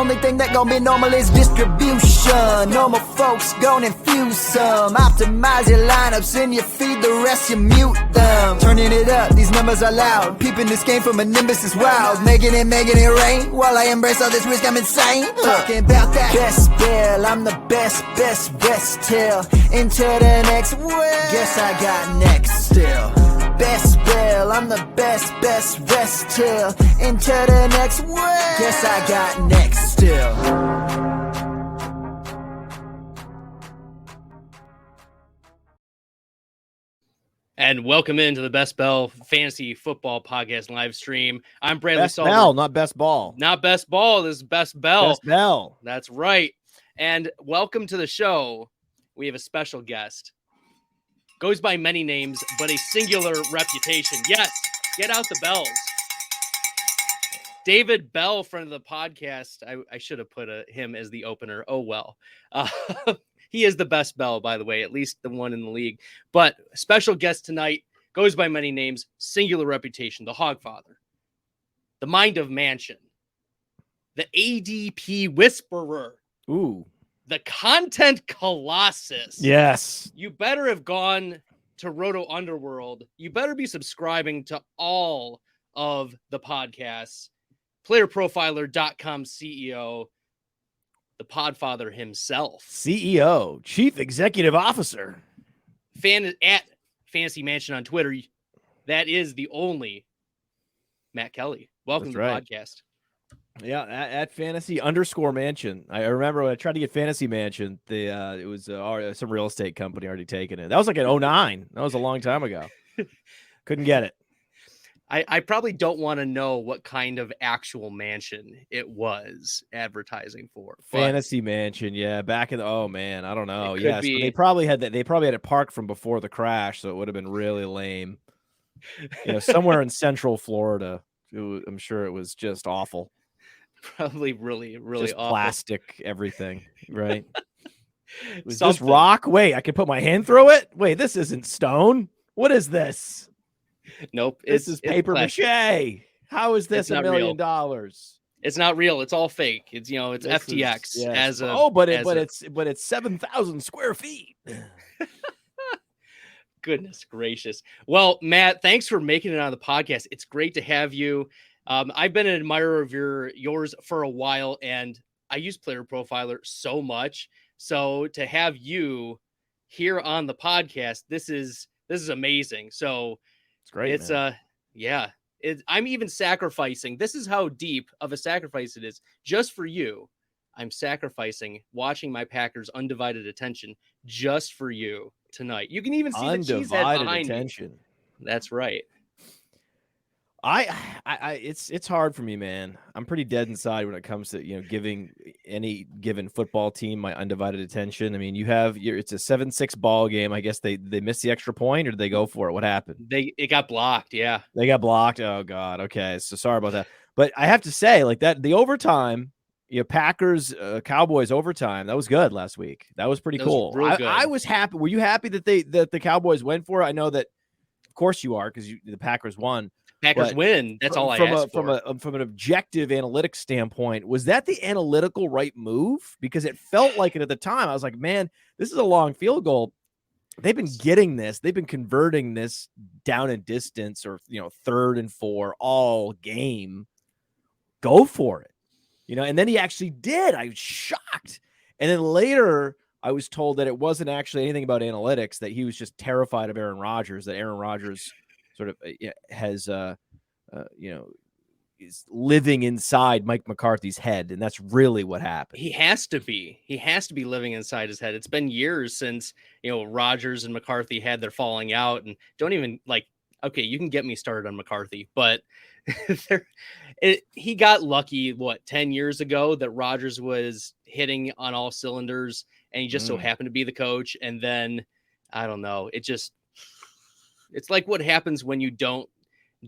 only thing that gon' be normal is distribution. Normal folks gon' infuse some. Optimize your lineups and you feed the rest, you mute them. Turning it up, these numbers are loud. Peeping this game from a nimbus is wild. Making it rain. While I embrace all this risk, I'm insane. Talking about that best bill, I'm the best till into the next world. Guess I got next still. Best bill, I'm the best rest till into the next world. Guess I got next still. And welcome into the Best Bell Fantasy Football Podcast live stream. I'm Bradley Best Salter. Bell, not Best Ball. Not Best Ball. This is Best Bell. Best Bell. That's right. And welcome to the show. We have a special guest. Goes by many names, but a singular reputation. Yes, get out the bells. David Bell, friend of the podcast. I should have put him as the opener. Oh, well. He is the best Bell, by the way, at least the one in the league. But special guest tonight, goes by many names, singular reputation, the Hogfather, the Mind of Mansion, the ADP Whisperer. Ooh. The Content Colossus. Yes. You better have gone to RotoUnderworld. You better be subscribing to all of the podcasts. PlayerProfiler.com CEO, the Podfather himself. CEO, Chief Executive Officer. At Fantasy Mansion on Twitter. That is the only Matt Kelley. Welcome That's to right. the podcast. Yeah, at Fantasy_Mansion. I remember when I tried to get Fantasy Mansion, it was some real estate company already taken it. That was like in 2009. That was a long time ago. Couldn't get it. I probably don't want to know what kind of actual mansion it was advertising for. Fantasy Mansion, yeah. Back in I don't know. Yes, be... but they probably had that. They probably had it parked from before the crash, so it would have been really lame. Somewhere in Central Florida. I'm sure it was just awful. Probably really, really just awful. Plastic, everything, right? Was this rock? Wait, I can put my hand through it? Wait, this isn't stone. What is this? Nope. This is paper mache. How is this $1 million? It's not real. It's all fake. It's it's FTX but it's 7,000 square feet. Goodness gracious. Well, Matt, thanks for making it on the podcast. It's great to have you. I've been an admirer of yours for a while, and I use Player Profiler so much. So to have you here on the podcast, this is amazing. So it's great. It's yeah. I'm even sacrificing. This is how deep of a sacrifice it is. Just for you, I'm sacrificing watching my Packers' undivided attention just for you tonight. You can even see the cheesehead behind me. That's right. It's hard for me, man. I'm pretty dead inside when it comes to giving any given football team my undivided attention. I mean, it's a 7-6 ball game. I guess they missed the extra point, or did they go for it? What happened? It got blocked. Yeah, they got blocked. Oh God. Okay, so sorry about that. But I have to say, like that, the overtime, Packers Cowboys overtime, that was good last week. That was pretty cool. I was happy. Were you happy that the Cowboys went for it? I know that, of course, you are, because the Packers won. Packers win. That's all I asked for. From an objective analytics standpoint, was that the analytical right move? Because it felt like it at the time. I was like, man, this is a long field goal. They've been getting this. They've been converting this down in distance, or 3rd and 4 all game. Go for it. And then he actually did. I was shocked. And then later I was told that it wasn't actually anything about analytics, that he was just terrified of Aaron Rodgers, that Aaron Rodgers sort of has, is living inside Mike McCarthy's head. And that's really what happened. He has to be living inside his head. It's been years since, Rodgers and McCarthy had their falling out, and don't even okay, you can get me started on McCarthy, but he got lucky, 10 years ago, that Rodgers was hitting on all cylinders, and he just so happened to be the coach. And then, I don't know, it's like what happens when you don't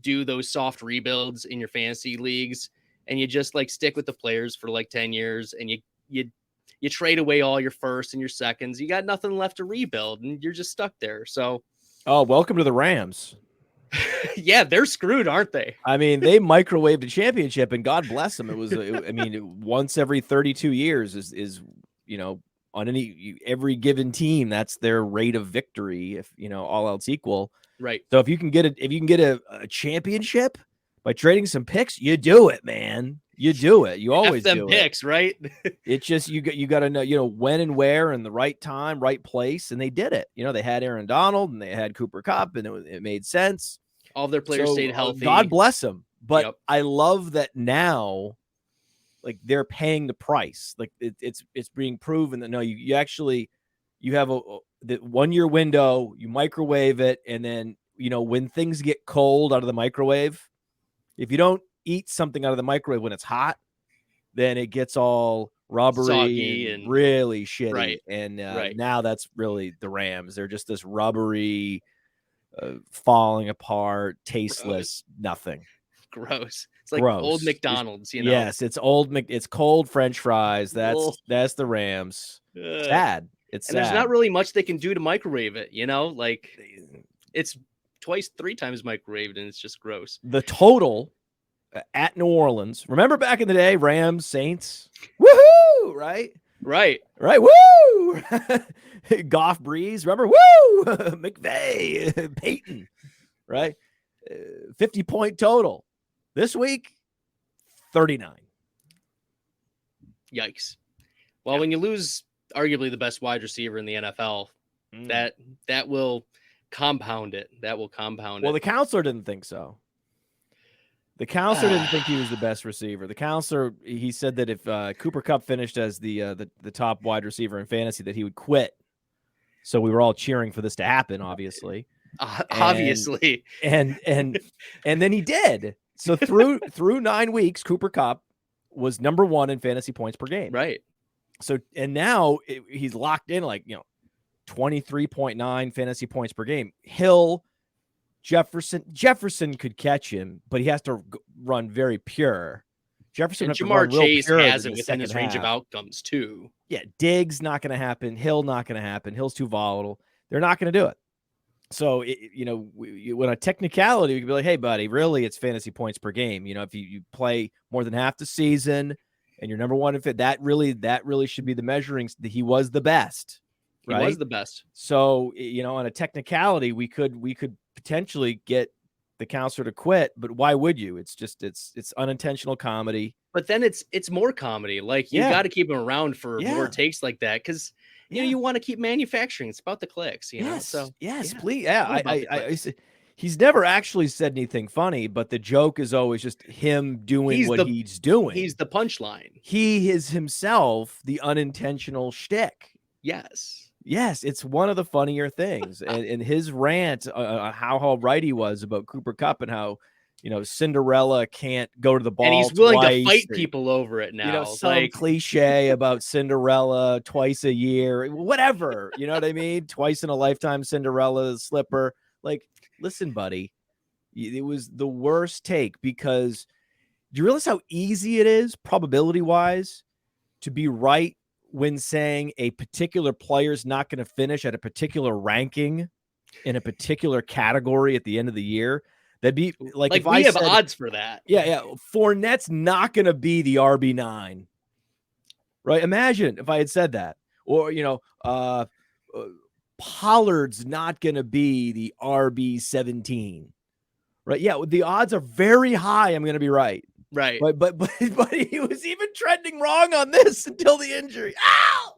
do those soft rebuilds in your fantasy leagues, and you just stick with the players for 10 years, and you trade away all your firsts and your seconds. You got nothing left to rebuild, and you're just stuck there. So, welcome to the Rams. Yeah, they're screwed, aren't they? I mean, they microwaved a championship, and God bless them. It was, I mean, once every 32 years is on every given team, that's their rate of victory. If all else equal, Right. So if you can get a championship by trading some picks, you do it, man. You do it. You always them do picks, it. Right? It's just you got to know, when and where and the right time, right place, and they did it. They had Aaron Donald and they had Cooper Kupp, and it made sense. All of their players stayed healthy. God bless them. But I love that now, like, they're paying the price. Like it's being proven that no, you actually have the 1 year window, you microwave it, and then when things get cold out of the microwave, if you don't eat something out of the microwave when it's hot, then it gets all rubbery, soggy, and really shitty. Right. And Right. now that's really the Rams. They're just this rubbery, falling apart, tasteless, nothing. Gross. It's like Gross. old McDonald's, Yes, it's it's cold French fries. That's the Rams. Sad. It's sad. There's not really much they can do to microwave it, like it's twice, 3 times microwaved, and it's just gross. The total at New Orleans. Remember back in the day, Rams, Saints? Woohoo! Right? Woo! Goff, Breeze. Remember? Woo! McVay, Peyton. Right? 50-point total. This week, 39. Yikes. Well, when you lose arguably the best wide receiver in the NFL, that will compound it. Well, the counselor didn't think so. The counselor didn't think he was the best receiver. The counselor, he said that if Cooper Kupp finished as the top wide receiver in fantasy, that he would quit. So we were all cheering for this to happen, obviously. Obviously. And then he did. So through 9 weeks, Cooper Kupp was number 1 in fantasy points per game. Right. So, and now he's locked in 23.9 fantasy points per game. Hill, Jefferson could catch him, but he has to run very pure. Jefferson and Jamar Chase has it within his range of outcomes too. Yeah, Diggs not going to happen. Hill not going to happen. Hill's too volatile. They're not going to do it. So, when a technicality, we could be like, hey, buddy, really, it's fantasy points per game. If you play more than half the season and you're number 1 in fit, that really should be the measuring. He was the best. Right? He was the best. So, on a technicality, we could potentially get the counselor to quit, but why would you? It's just it's unintentional comedy. But then it's more comedy. Like, you got to keep him around for more takes like that, because you want to keep manufacturing. It's about the clicks, Yes. So Please. Yeah. He's never actually said anything funny, but the joke is always just him doing he's doing. He's the punchline. He is himself the unintentional shtick. Yes, it's one of the funnier things. and his rant on how right he was about Cooper Kupp and how Cinderella can't go to the ball, and he's willing twice, to fight people over it now. Some cliche about Cinderella twice a year, whatever. You know what I mean? Twice in a lifetime, Cinderella slipper. Like, listen, buddy, it was the worst take, because do you realize how easy it is, probability wise, to be right when saying a particular player is not going to finish at a particular ranking in a particular category at the end of the year? That'd be like if we have odds for that. Yeah. Fournette's not going to be the RB9, right? Imagine if I had said that, or Pollard's not going to be the RB17, right? Yeah, the odds are very high. I'm going to be right. Right. But he was even trending wrong on this until the injury. Ow!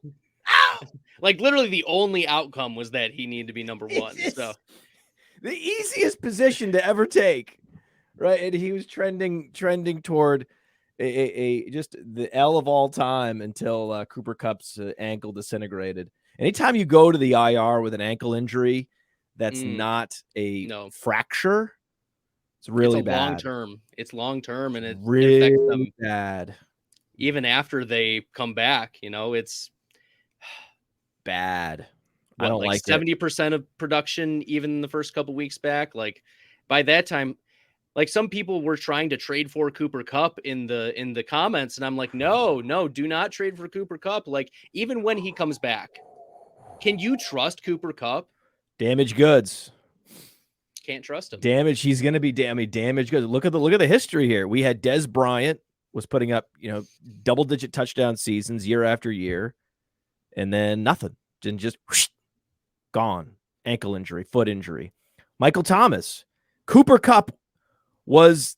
Like, literally the only outcome was that he needed to be number 1. So the easiest position to ever take, right? And he was trending toward a just the L of all time until Cooper Kupp's ankle disintegrated. Anytime you go to the IR with an ankle injury, that's not a fracture. It's really bad. Long-term. It's long-term, and it really affects them bad. Even after they come back, it's bad. I don't like 70% of production, even in the first couple weeks back. Like, by that time, like, some people were trying to trade for Cooper Kupp in the comments, and I'm like, no, do not trade for Cooper Kupp. Like, even when he comes back, can you trust Cooper Kupp? Damaged goods. just can't trust him. Damage. He's going to be damage. Good. Look at the history here. We had Des Bryant was putting up, double-digit touchdown seasons year after year, and then nothing. And just whoosh, gone. Ankle injury, foot injury. Michael Thomas. Cooper Kupp was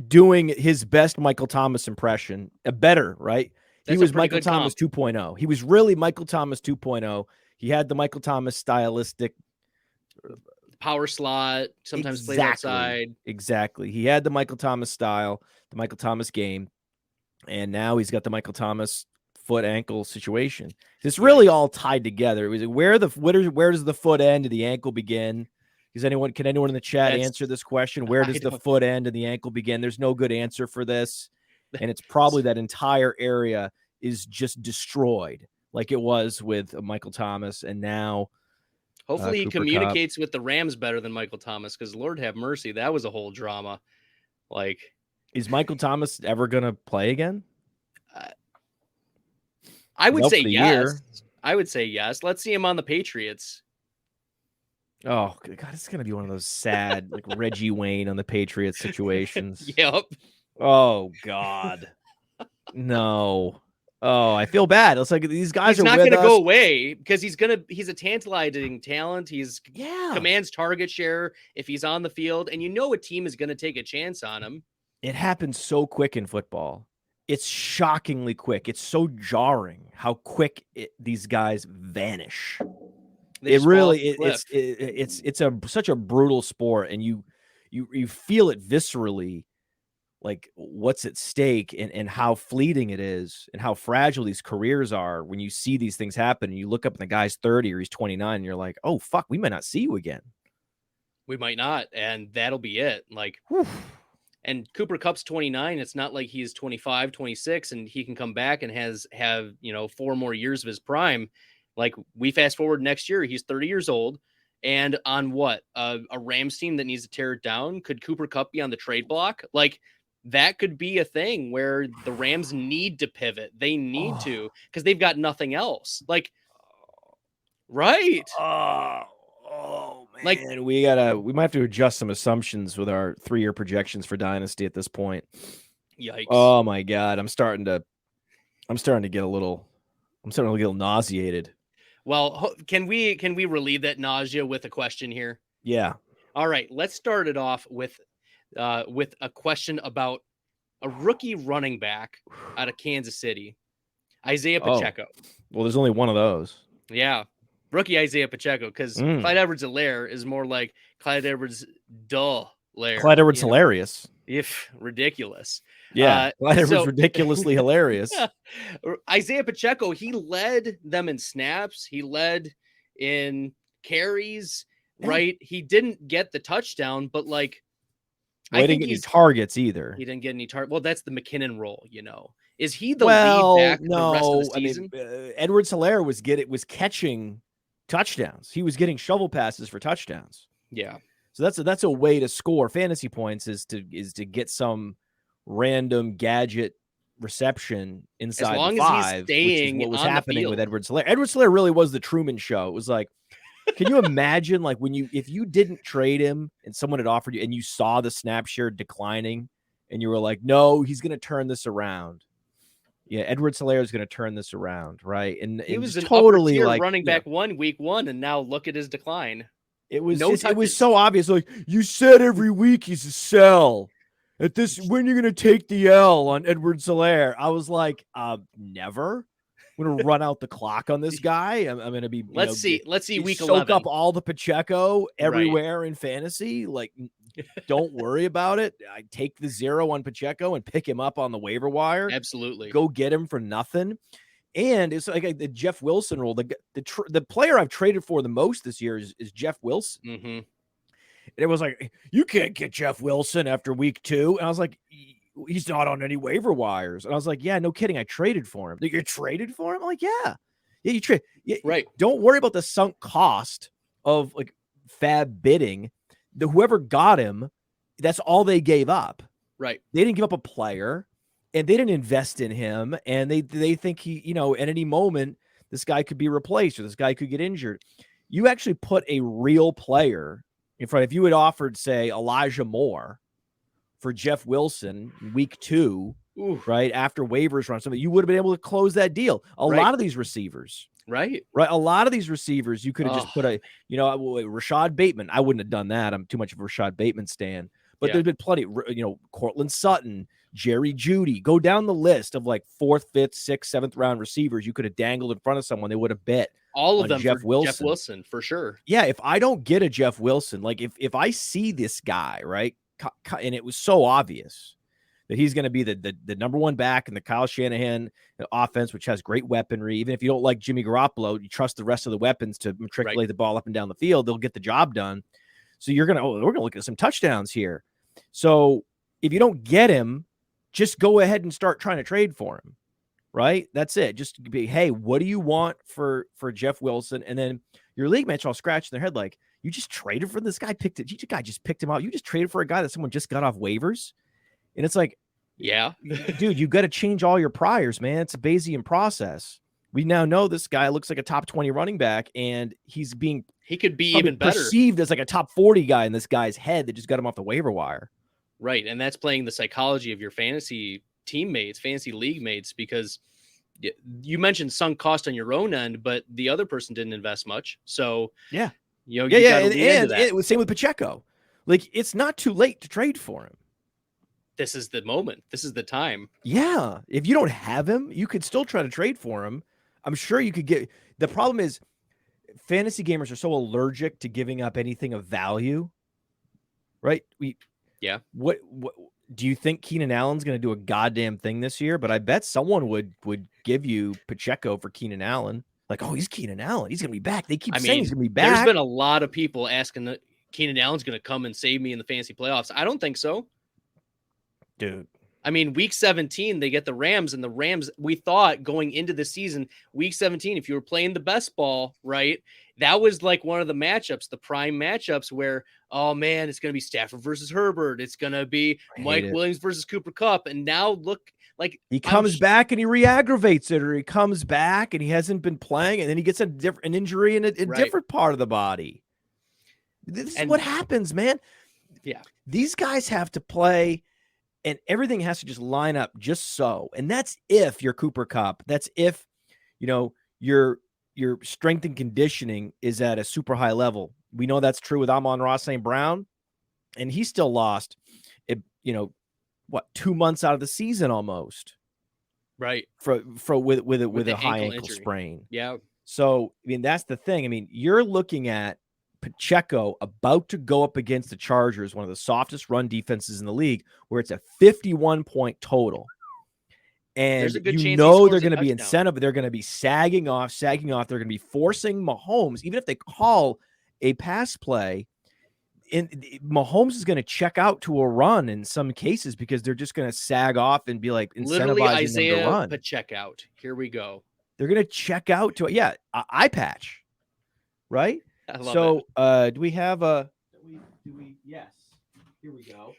doing his best Michael Thomas impression. Better, right? He was Michael Thomas 2.0. He was really Michael Thomas 2.0. He had the Michael Thomas stylistic power slot, sometimes played outside. Exactly. He had the Michael Thomas style, the Michael Thomas game, and now he's got the Michael Thomas foot ankle situation. It's really all tied together. Where does the foot end and the ankle begin? Can anyone in the chat answer this question? Where does the foot end and the ankle begin? There's no good answer for this. And it's probably that entire area is just destroyed like it was with Michael Thomas. And now hopefully he communicates with the Rams better than Michael Thomas, because Lord have mercy, that was a whole drama. Like, is Michael Thomas ever going to play again? I would say yes. I would say yes. Let's see him on the Patriots. Oh, God, it's going to be one of those sad, like Reggie Wayne on the Patriots situations. Yep. Oh, God. No. Oh, I feel bad. It's like these guys are not going to go away, because he's a tantalizing talent. He's commands target share if he's on the field, and a team is going to take a chance on him. It happens so quick in football. It's shockingly quick. It's so jarring how quick these guys vanish. It's such a brutal sport, and you feel it viscerally, like what's at stake and how fleeting it is and how fragile these careers are when you see these things happen. And you look up and the guy's 30 or he's 29 and you're like, oh, fuck, we might not see you again. We might not. And that'll be it. Like, and Cooper Kupp's 29. It's not like he's 25, 26, and he can come back and have 4 more years of his prime. Like, we fast forward next year, he's 30 years old. And on what? A Rams team that needs to tear it down? Could Cooper Kupp be on the trade block? Like, that could be a thing where the Rams need to pivot. They need to, because they've got nothing else. Like, right. Oh man. Like, we might have to adjust some assumptions with our 3-year projections for Dynasty at this point. Yikes. Oh my God. I'm starting to get a little nauseated. Well, can we relieve that nausea with a question here? Yeah. All right. Let's start it off with a question about a rookie running back out of Kansas City, Isaiah Pacheco. Well, there's only one of those. Yeah. Rookie Isaiah Pacheco, because Clyde Edwards-Helaire is more like Clyde Edwards-Dull-Lair. Clyde Edwards hilarious. If ridiculous. Yeah. Clyde Edwards ridiculously hilarious. Isaiah Pacheco, he led them in snaps. He led in carries, right? He didn't get the touchdown, but like, he didn't get any targets either. He didn't get any targets. Well, that's the McKinnon role, Is he the lead back the rest of the season? Edwards-Helaire was catching touchdowns. He was getting shovel passes for touchdowns. Yeah. So that's a way to score fantasy points is to get some random gadget reception inside as long the 5, as he's staying which is what was on happening the field with Edwards-Helaire. Edwards-Helaire really was the Truman Show. It was like, can you imagine, like, if you didn't trade him and someone had offered you and you saw the snap share declining and you were like, no, he's going to turn this around. Yeah, Edwards-Helaire is going to turn this around, right? And he was an totally like running back week 1, and now look at his decline. It was so obvious. Like, you said every week he's a sell. At this, when you're going to take the L on Edwards-Helaire? I was like, never. I'm going to run out the clock on this guy. I'm going to be. Let's see week 11. Soak up all the Pacheco everywhere in fantasy. Like, don't worry about it. I take the 0 on Pacheco and pick him up on the waiver wire. Absolutely. Go get him for nothing. And it's like the Jeff Wilson rule. The player I've traded for the most this year is Jeff Wilson. Mm-hmm. And it was like, you can't get Jeff Wilson after week 2. And I was like, he's not on any waiver wires. And I was like, yeah, no kidding. I traded for him. You traded for him? I'm like, yeah, you trade. Yeah, right. Don't worry about the sunk cost of like fab bidding. Whoever got him, that's all they gave up. Right. They didn't give up a player. And they didn't invest in him, and they think he, at any moment, this guy could be replaced or this guy could get injured. You actually put a real player if you had offered, say, Elijah Moore for Jeff Wilson week 2, Ooh, right after waivers run something, you would have been able to close that deal. A Right. lot of these receivers, right. a lot of these receivers, you could have just Oh. put Rashad Bateman. I wouldn't have done that. I'm too much of a Rashad Bateman stan. But Yeah. there's been plenty, Cortland Sutton, Jerry Jeudy. Go down the list of like 4th, 5th, 6th, 7th round receivers you could have dangled in front of someone. They would have bet All of on them Jeff for Wilson. Jeff Wilson, for sure. Yeah, if I don't get a Jeff Wilson, like if I see this guy, right, and it was so obvious that he's going to be the number 1 back in the Kyle Shanahan offense, which has great weaponry. Even if you don't like Jimmy Garoppolo, you trust the rest of the weapons to matriculate the ball up and down the field. They'll get the job done. So we're going to look at some touchdowns here. So if you don't get him, just go ahead and start trying to trade for him. Right? That's it. Just be, hey, what do you want for Jeff Wilson? And then your league mates all scratching their head like, you just traded for this guy, just picked him out. You just traded for a guy that someone just got off waivers. And it's like, yeah, dude, you got to change all your priors, man. It's a Bayesian process. We now know this guy looks like a top 20 running back, and he could be even better, perceived as like a top 40 guy in this guy's head that just got him off the waiver wire. Right. And that's playing the psychology of your fantasy teammates, fantasy league mates, because you mentioned sunk cost on your own end, but the other person didn't invest much. So yeah, you and it was same with Pacheco. Like, it's not too late to trade for him. This is the moment. This is the time. Yeah. If you don't have him, you could still try to trade for him. I'm sure you could get. The problem is fantasy gamers are so allergic to giving up anything of value. Right? What do you think Keenan Allen's going to do a goddamn thing this year? But I bet someone would give you Pacheco for Keenan Allen. Like, oh, he's Keenan Allen. He's going to be back. They keep saying he's going to be back. There's been a lot of people asking that Keenan Allen's going to come and save me in the fantasy playoffs. I don't think so. Dude. I mean, week 17, they get the Rams, and the Rams, we thought going into the season, week 17, if you were playing the best ball, right, that was like one of the matchups, the prime matchups where, oh man, it's going to be Stafford versus Herbert. It's going to be Mike Williams versus Cooper Kupp. And now look, like he comes back and he re-aggravates it, or he comes back and he hasn't been playing, and then he gets an injury in a different part of the body. This is what happens, man. Yeah. These guys have to play, and everything has to just line up just so. And that's if you're Cooper Kupp. That's if, your strength and conditioning is at a super high level. We know that's true with Amon-Ra St. Brown, and he still lost, 2 months out of the season almost. Right. With a high ankle sprain. Yeah. So, I mean, that's the thing. I mean, you're looking at Pacheco about to go up against the Chargers, one of the softest run defenses in the league, where it's a 51-point total. And they're going to be incentive. They're going to be sagging off. They're going to be forcing Mahomes, even if they call a pass play, Mahomes is going to check out to a run in some cases because they're just going to sag off and be like incentivizing them to run. Check out. Here we go. They're going to check out to eye patch, right? I love it. Do we have a? Do we? Yes. Here we go.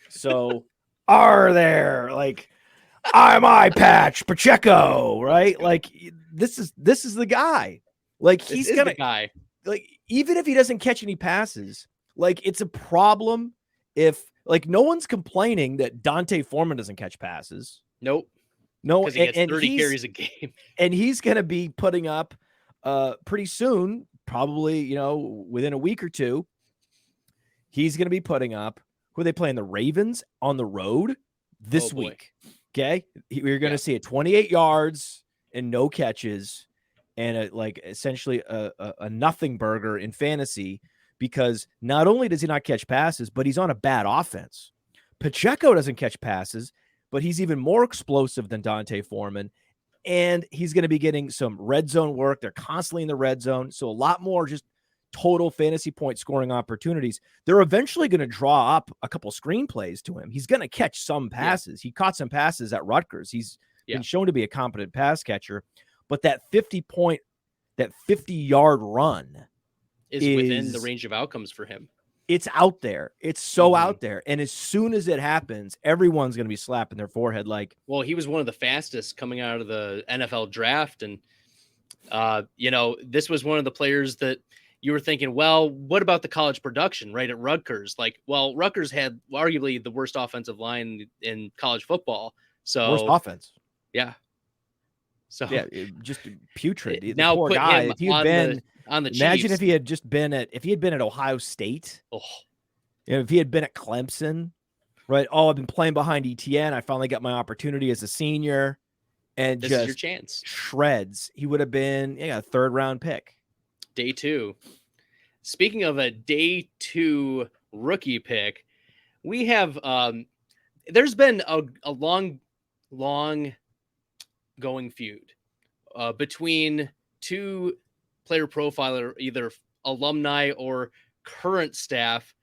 So, are there like? I'm eye patch Pacheco, right? Like this is the guy. Like he's gonna guy. Like even if he doesn't catch any passes, like it's a problem if like no one's complaining that Dante Foreman doesn't catch passes. Nope. No, because he gets 30 carries a game, and he's gonna be putting up pretty soon, probably within a week or two. He's gonna be putting up. Who are they playing? The Ravens on the road this week. Okay, we're going to see it 28 yards and no catches, and essentially a nothing burger in fantasy because not only does he not catch passes, but he's on a bad offense. Pacheco doesn't catch passes, but he's even more explosive than Dante Foreman, and he's going to be getting some red zone work. They're constantly in the red zone, so a lot more just total fantasy point scoring opportunities. They're eventually going to draw up a couple screenplays to him. He's going to catch some passes. He caught some passes at Rutgers. He's been shown to be a competent pass catcher, but that 50-yard run is within the range of outcomes for him. It's out there. It's so out there. And as soon as it happens, everyone's going to be slapping their forehead. Like, well, he was one of the fastest coming out of the NFL draft. And, this was one of the players that, you were thinking, well, what about the college production, right? At Rutgers, like, well, Rutgers had arguably the worst offensive line in college football. So Worst offense. yeah. So yeah, just putrid. The now poor put guy. him If he'd on been, on the imagine Chiefs. if he had just been at Ohio State. Oh, If he had been at Clemson, right? Oh, I've been playing behind ETN. I finally got my opportunity as a senior, and this just is your chance. shreds. He would have been a 3rd round pick. Day 2. Speaking of a day 2 rookie pick, we have there's been a long going feud between 2 player profiler, either alumni or current staff,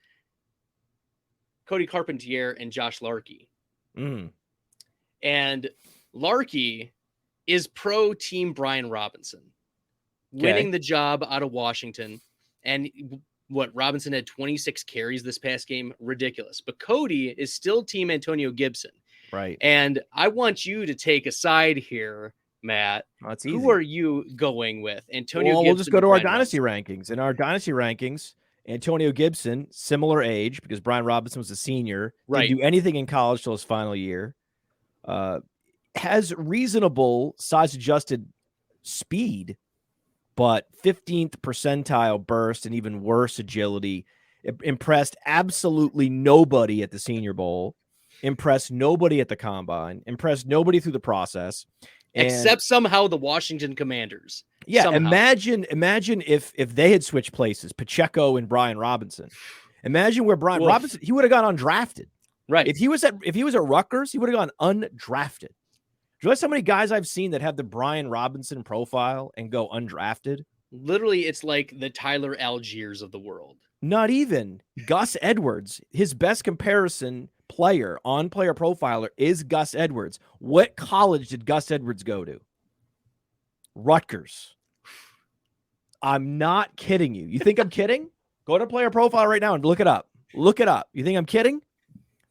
Cody Carpentier and Josh Larkey. And Larkey is pro team Brian Robinson, winning the job out of Washington. And what, Robinson had 26 carries this past game? Ridiculous. But Cody is still team Antonio Gibson. Right. And I want you to take a side here, Matt. That's easy. Who are you going with? Antonio Gibson? We'll just go to our dynasty rankings. In our dynasty rankings, Antonio Gibson, similar age, because Brian Robinson was a senior, right? Didn't do anything in college till his final year. Has reasonable size-adjusted speed, but 15th percentile burst and even worse agility. Impressed absolutely nobody at the Senior Bowl. Impressed nobody at the Combine. Impressed nobody through the process. Except somehow the Washington Commanders. Yeah, somehow. imagine if they had switched places, Pacheco and Brian Robinson. Imagine where Brian Robinson, he would have gone undrafted. Right. If he was at Rutgers, he would have gone undrafted. Do you know how many guys I've seen that have the Brian Robinson profile and go undrafted? Literally, it's like the Tyler Algiers of the world. Not even. Gus Edwards, his best comparison player on Player Profiler is Gus Edwards. What college did Gus Edwards go to? Rutgers. I'm not kidding you. You think I'm kidding? Go to Player Profile right now and look it up. Look it up. You think I'm kidding?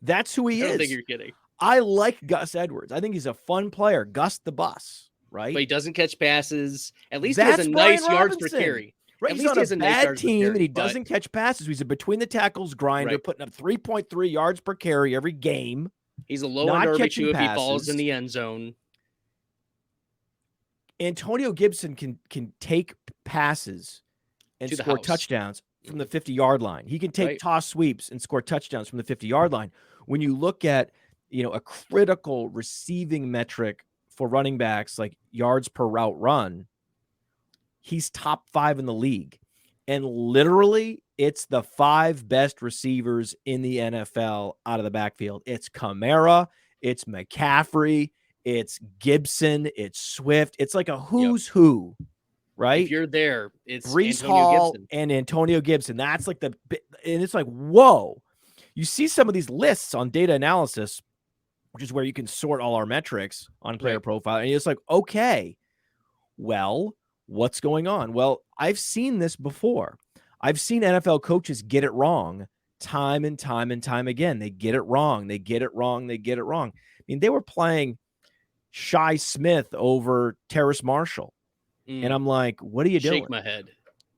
That's who he is. I don't think you're kidding. I like Gus Edwards. I think he's a fun player. Gus the Bus, right? But he doesn't catch passes. At least That's he has a Brian nice yards per Robinson. carry. Right, At he's least on he has a a nice bad yards per team, carry, and he but doesn't catch passes. He's a between the tackles grinder, Right. putting up 3.3 yards per carry every game. he's a low not end catching RB2 if he passes. falls in the end zone. Antonio Gibson can take passes and To the score house. touchdowns from the 50-yard line. He can take Right. toss sweeps and score touchdowns from the 50-yard line. When you look at, a critical receiving metric for running backs like yards per route run, he's top 5 in the league. And literally, it's the 5 best receivers in the NFL out of the backfield. It's Kamara, it's McCaffrey, it's Gibson, it's Swift. It's like a who's who, right? If you're there, it's Brees Antonio Hall Gibson. and Antonio Gibson. That's like and it's like, whoa. You see some of these lists on data analysis, which is where you can sort all our metrics on Player Right. Profile. And it's like, okay, well, what's going on? Well, I've seen this before. I've seen NFL coaches get it wrong time and time and time again. They get it wrong. They get it wrong. They get it wrong. I mean, they were playing Shi Smith over Terrace Marshall. And I'm like, what are you doing? Shake my head.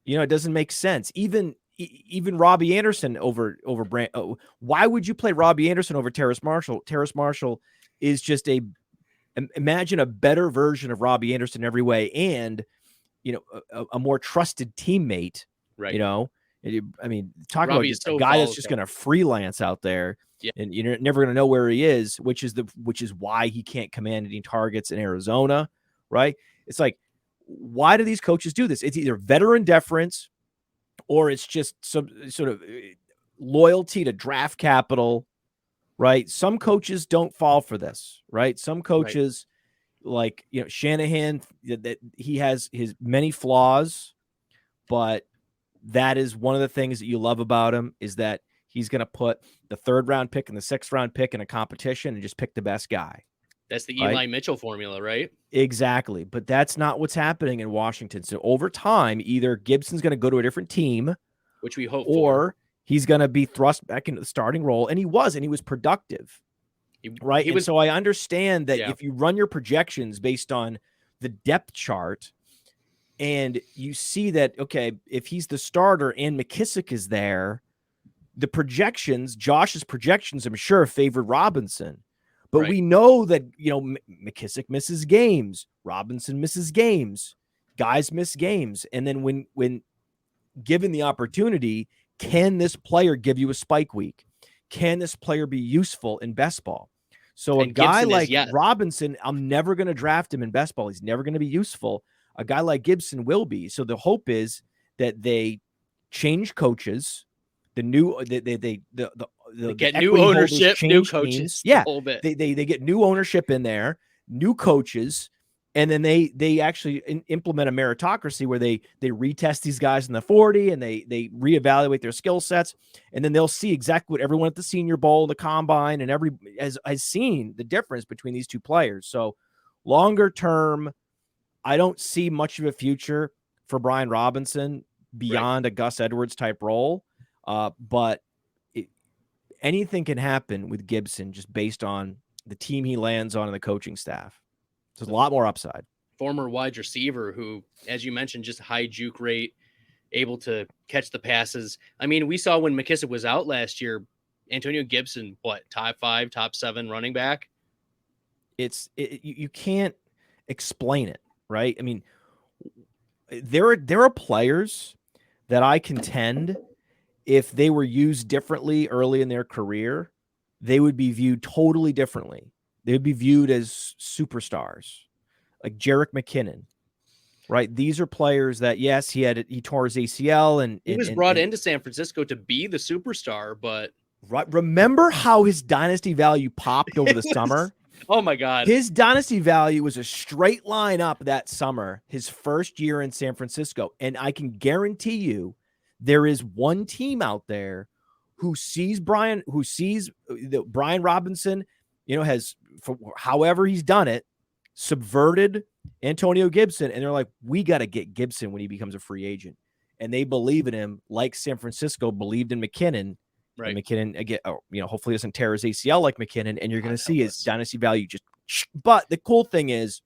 It doesn't make sense. Even Robbie Anderson over Brand. Why would you play Robbie Anderson over Terrace Marshall? Terrace Marshall is just imagine a better version of Robbie Anderson every way, and a more trusted teammate. Right. I mean, talk Robbie about is just a so guy that's just volatile. going to freelance out there, Yeah. and you're never going to know where he is, which is why he can't command any targets in Arizona, right? It's like, why do these coaches do this? It's either veteran deference, or it's just some sort of loyalty to draft capital, right? Some coaches don't fall for this, right? Some coaches, like Shanahan, that he has his many flaws, but that is one of the things that you love about him, is that he's going to put the 3rd round pick and the 6th round pick in a competition and just pick the best guy. That's the Right? Eli Mitchell formula, right? Exactly. But that's not what's happening in Washington. So over time, either Gibson's going to go to a different team, Which we hope or he's going to be thrust back into the starting role. And he was productive. Right. He was, so I understand that Yeah. if you run your projections based on the depth chart, And you see that, okay, if he's the starter and McKissick is there, the projections, Josh's projections, I'm sure, favored Robinson. But we know that, McKissick misses games. Robinson misses games. Guys miss games. And then when given the opportunity, can this player give you a spike week? Can this player be useful in best ball? So a guy like Robinson, I'm never going to draft him in best ball. He's never going to be useful. A guy like Gibson will be. So the hope is that they change coaches. They get new ownership, new coaches. Yeah, they get new ownership in there, new coaches, and then they actually implement a meritocracy where they retest these guys in the 40 and they reevaluate their skill sets, and then they'll see exactly what everyone at the Senior Bowl, the Combine, and every has seen the difference between these two players. So longer term, I don't see much of a future for Brian Robinson beyond a Gus Edwards type role. But anything can happen with Gibson just based on the team he lands on and the coaching staff. So there's a lot more upside. Former wide receiver who, as you mentioned, just high juke rate, able to catch the passes. I mean, we saw when McKissick was out last year, Antonio Gibson, top 5, top 7 running back? You can't explain it, right? I mean, there are players that I contend if they were used differently early in their career, they would be viewed totally differently. They would be viewed as superstars, like Jerick McKinnon, right? These are players that, yes, he tore his ACL and he was brought into San Francisco to be the superstar, but remember how his dynasty value popped over the summer? Oh my God. His dynasty value was a straight line up that summer, his first year in San Francisco. And I can guarantee you there is one team out there who sees Brian Robinson, has, however he's done it, subverted Antonio Gibson. And they're like, we got to get Gibson when he becomes a free agent. And they believe in him like San Francisco believed in McKinnon. Right. And McKinnon, again, hopefully doesn't tear his ACL like McKinnon, and you're going to see his dynasty value just. But the cool thing is,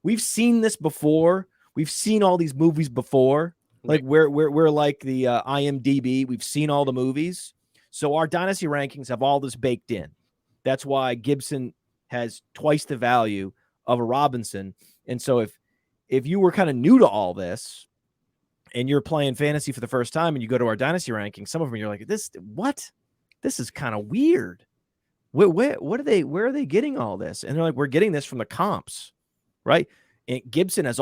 we've seen this before. We've seen all these movies before. Like we're like the IMDb. We've seen all the movies, so our dynasty rankings have all this baked in. That's why Gibson has twice the value of a Robinson. And so if you were kind of new to all this, and you're playing fantasy for the first time, and you go to our dynasty rankings, some of them you're like, this is kind of weird. Where are they getting all this? And they're like, we're getting this from the comps, right? And Gibson has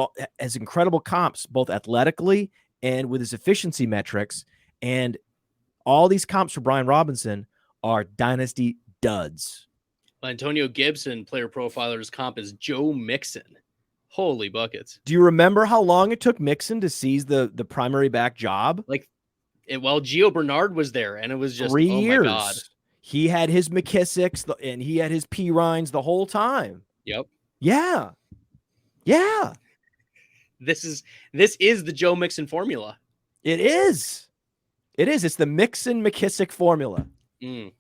incredible comps, both athletically and with his efficiency metrics. And all these comps for Brian Robinson are dynasty duds. Antonio Gibson, Player Profiler's comp is Joe Mixon. Holy buckets. Do you remember how long it took Mixon to seize the primary back job? Gio Bernard was there, and it was just 3 years. My God. He had his McKissicks and he had his P. Ryans the whole time. Yep. Yeah. Yeah. This is the Joe Mixon formula. It is. It's the Mixon McKissick formula. I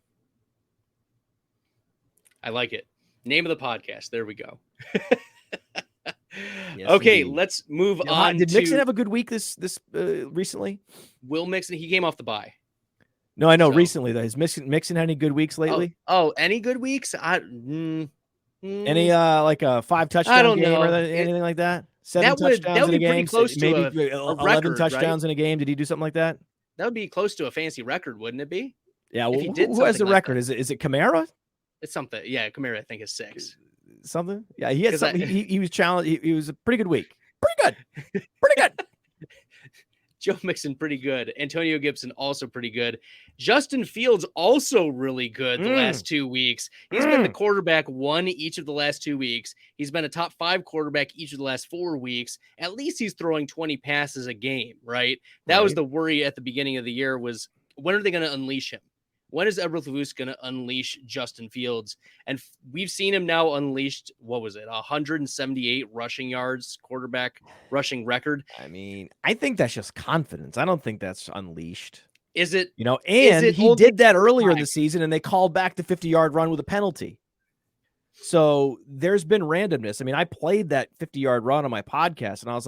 like it. Name of the podcast. There we go. Yes, okay, indeed. Let's move on. Did Mixon have a good week this recently? Will Mixon? He came off the bye. No, I know. So, recently, though, has Mixon had any good weeks lately? Oh, any good weeks? Any like a 5 touchdown game or anything like that? 7 touchdowns in a game, close to maybe a 11 record, touchdowns right? in a game. Did he do something like that? That would be close to a fancy record, wouldn't it be? Yeah. Well, who has the record? Is it Kamara? It's something. Yeah, Kamara I think is 6. Something. Yeah, he had something. He was challenged. He was a pretty good week. Pretty good. Joe Mixon, pretty good. Antonio Gibson, also pretty good. Justin Fields, also really good the last 2 weeks. He's been the quarterback 1 each of the last 2 weeks. He's been a top 5 quarterback each of the last 4 weeks. At least he's throwing 20 passes a game, right? That was the worry at the beginning of the year was, when are they going to unleash him? When is Edward Lewis going to unleash Justin Fields? And we've seen him now unleashed, 178 rushing yards, quarterback rushing record. I mean, I think that's just confidence. I don't think that's unleashed. Is it? And he did that earlier in the season, and they called back the 50-yard run with a penalty. So there's been randomness. I mean, I played that 50-yard run on my podcast, and I was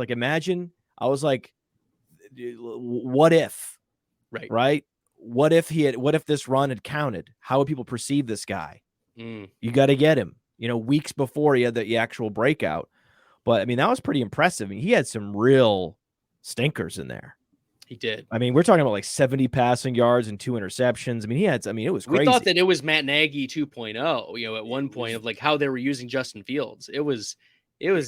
like, what if, right? What if this run had counted? How would people perceive this guy? You got to get him, weeks before he had the actual breakout. But I mean, that was pretty impressive. I mean, he had some real stinkers in there. He did. I mean, we're talking about like 70 passing yards and 2 interceptions. I mean, it was crazy. We thought that it was Matt Nagy 2.0, at one point of like how they were using Justin Fields. It was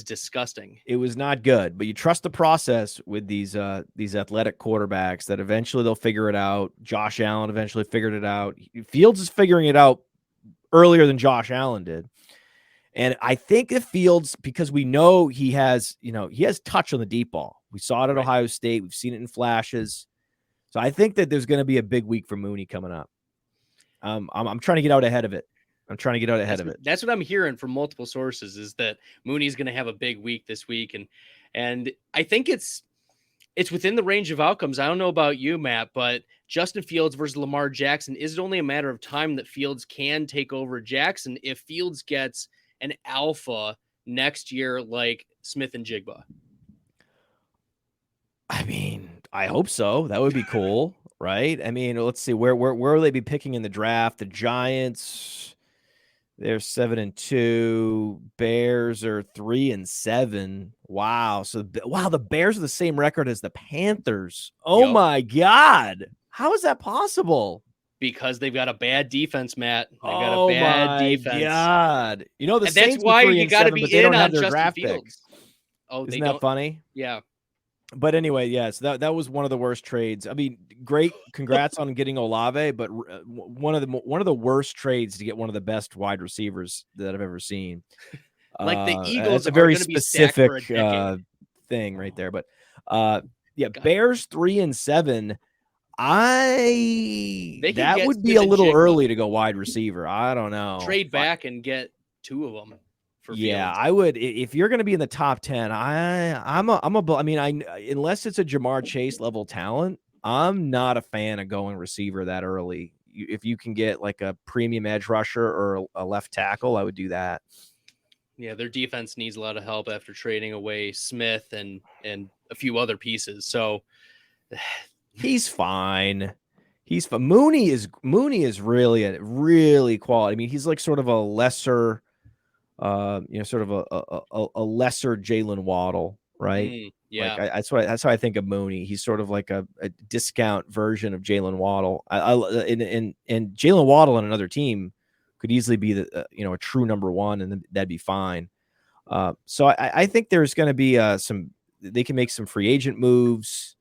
disgusting. It was not good, but you trust the process with these athletic quarterbacks that eventually they'll figure it out. Josh Allen eventually figured it out. Fields is figuring it out earlier than Josh Allen did. And I think if Fields, because we know he has touch on the deep ball. We saw it at Ohio State. We've seen it in flashes. So I think that there's going to be a big week for Mooney coming up. I'm trying to get out ahead of it. That's what I'm hearing from multiple sources, is that Mooney's going to have a big week this week. And I think it's within the range of outcomes. I don't know about you, Matt, but Justin Fields versus Lamar Jackson, is it only a matter of time that Fields can take over Jackson if Fields gets an alpha next year like Smith and Jigba? I mean, I hope so. That would be cool, right? I mean, let's see, where will they be picking in the draft? The Giants, they're 7-2. Bears are 3-7. Wow. So the Bears are the same record as the Panthers. Oh my God. How is that possible? Because they've got a bad defense, Matt. They've got a bad defense. God. The and Saints that's why you got to be in on Justin draft Fields. Picks. Oh, isn't that funny? Yeah. But anyway, yes, that was one of the worst trades. I mean, great, congrats on getting Olave, but one of the worst trades to get one of the best wide receivers that I've ever seen. Like the Eagles, it's a very specific thing right there. But Bears 3-7. That would be a little early to go wide receiver. I don't know. Trade back and get 2 of them. Yeah, I would. If you're going to be in the top 10, unless it's a Jamar Chase level talent, I'm not a fan of going receiver that early. If you can get like a premium edge rusher or a left tackle, I would do that. Yeah, their defense needs a lot of help after trading away Smith and a few other pieces. So he's fine. He's fine. Mooney is really quality. I mean, he's like sort of a lesser. Sort of a lesser Jalen Waddle, right? Yeah, like that's how I think of Mooney. He's sort of like a discount version of Jalen Waddle. And Jalen Waddle on another team could easily be a true number 1, and that'd be fine. So I think there's going to be they can make some free agent moves.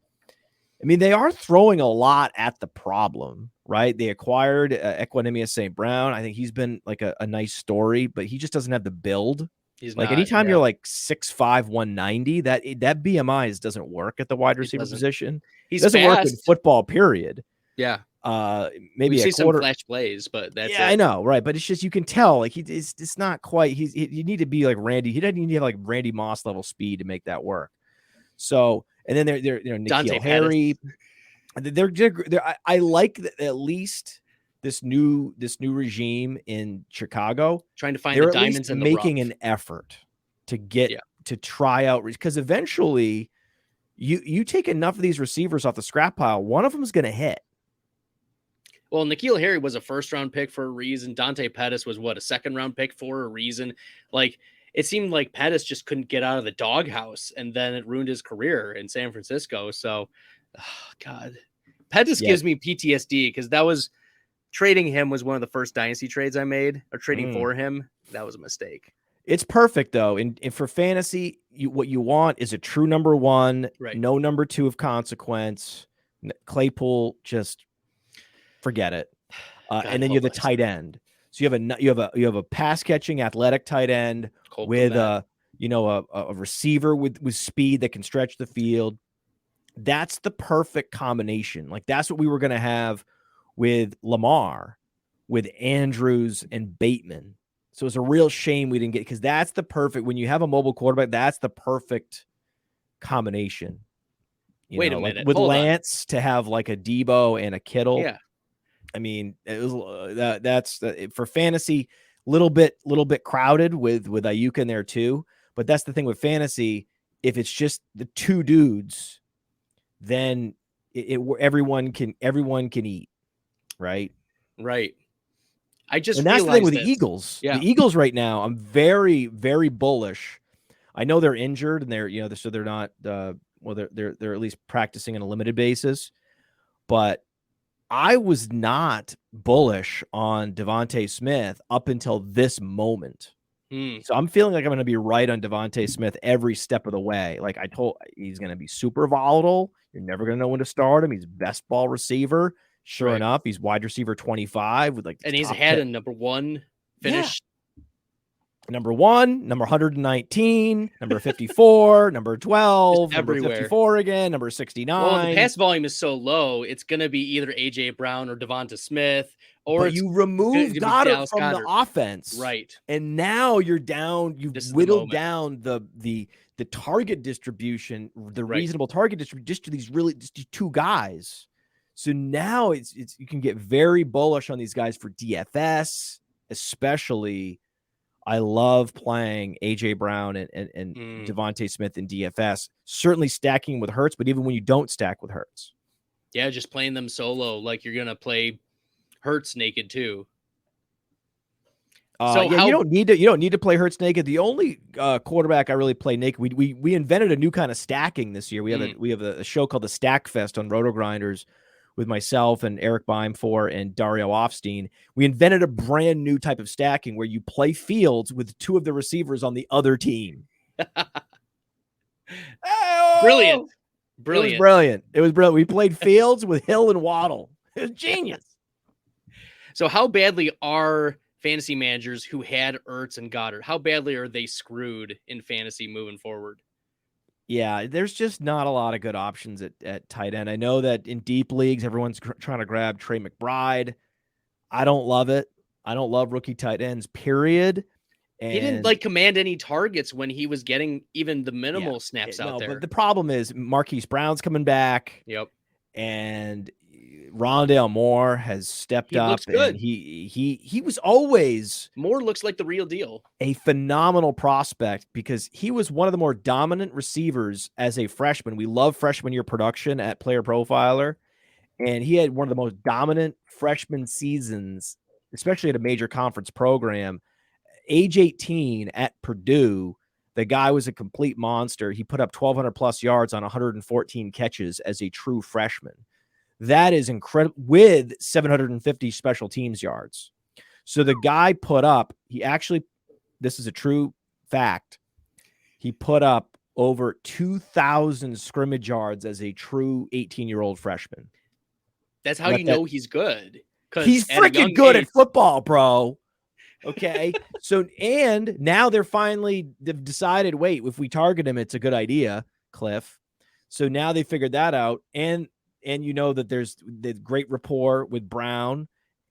I mean, they are throwing a lot at the problem, right? They acquired Equanimous St. Brown. I think he's been like a nice story, but he just doesn't have the build. He's like not, anytime you're like 6'5", 190, that BMI doesn't work at the wide receiver position. He doesn't fast. work in football, period. Yeah. Maybe a quarter. Some flash plays, but that's it. I know, right? But it's just, you can tell like it's not quite. You need to be like Randy. He doesn't need to have like Randy Moss level speed to make that work. So. And then they're N'Keal Harry. I like at least this new regime in Chicago, trying to find the diamonds in the making rough. an effort to get to try out, because eventually you take enough of these receivers off the scrap pile, one of them is going to hit. Well, N'Keal Harry was a 1st-round pick for a reason. Dante Pettis was a 2nd-round pick for a reason. Like, it seemed like Pettis just couldn't get out of the doghouse, and then it ruined his career in San Francisco. So, God, Pettis gives me PTSD, because trading him was one of the first dynasty trades I made, or trading for him. That was a mistake. It's perfect though. And for fantasy, what you want is a true number 1, no number 2 of consequence. Claypool, just forget it. And then you have the tight end. So you have a pass catching athletic tight end with a receiver with speed that can stretch the field. That's the perfect combination. Like that's what we were going to have with Lamar, with Andrews and Bateman. So it's a real shame we didn't get, because that's the perfect, when you have a mobile quarterback, that's the perfect combination. Wait a minute. With Lance to have like a Debo and a Kittle. Yeah. I mean, it was that's for fantasy. little bit crowded with Ayuk in there too. But that's the thing with fantasy. If it's just the two dudes, then everyone can eat, right? Right. I just and that's the thing with realized the this. Eagles. Yeah. The Eagles right now, I'm very, very bullish. I know they're injured and so they're not. They're at least practicing on a limited basis. But I was not bullish on Devontae Smith up until this moment. So I'm feeling like I'm going to be right on Devontae Smith every step of the way. Like he's going to be super volatile. You're never going to know when to start him. He's best ball receiver. Sure enough, he's wide receiver 25 with and he's had a number 1 finish. Yeah. Number 1, number 119, number 54, number 12, number 54 again, number 69. Well, the pass volume is so low, it's going to be either AJ Brown or Devonta Smith, or you remove Goddard from the offense, right? And now you're down. You've whittled down the target distribution, the reasonable target distribution, just to these two guys. So now it's you can get very bullish on these guys for DFS, especially. I love playing AJ Brown and Devontae Smith in DFS. Certainly stacking with Hurts, but even when you don't stack with Hurts, yeah, just playing them solo, like you're gonna play Hurts naked too. You don't need to play Hurts naked. The only quarterback I really play naked. We invented a new kind of stacking this year. We have a show called the Stack Fest on Roto Grinders with myself and Eric Beimfor and Dario Offstein. We invented a brand new type of stacking where you play Fields with two of the receivers on the other team. Brilliant. It was brilliant. We played Fields with Hill and Waddle. It was genius. So how badly are fantasy managers who had Ertz and Goddard, how badly are they screwed in fantasy moving forward? Yeah, there's just not a lot of good options at tight end. I know that in deep leagues, everyone's trying to grab Trey McBride. I don't love it. I don't love rookie tight ends, period. And he didn't command any targets when he was getting even the minimal snaps out there. But the problem is Marquise Brown's coming back. Yep. And Rondale Moore has stepped up. Looks good. And he was always Moore looks like the real deal. A phenomenal prospect because he was one of the more dominant receivers as a freshman. We love freshman year production at Player Profiler. And he had one of the most dominant freshman seasons, especially at a major conference program. Age 18 at Purdue, the guy was a complete monster. He put up 1,200 plus yards on 114 catches as a true freshman. That is incredible, with 750 special teams yards. So the guy put up, this is a true fact, he put up over 2,000 scrimmage yards as a true 18-year-old freshman. That's how you know he's good. He's freaking good at football, bro. Okay. And now they've decided, wait, if we target him, it's a good idea, Cliff. So now they figured that out. And you know that there's the great rapport with Brown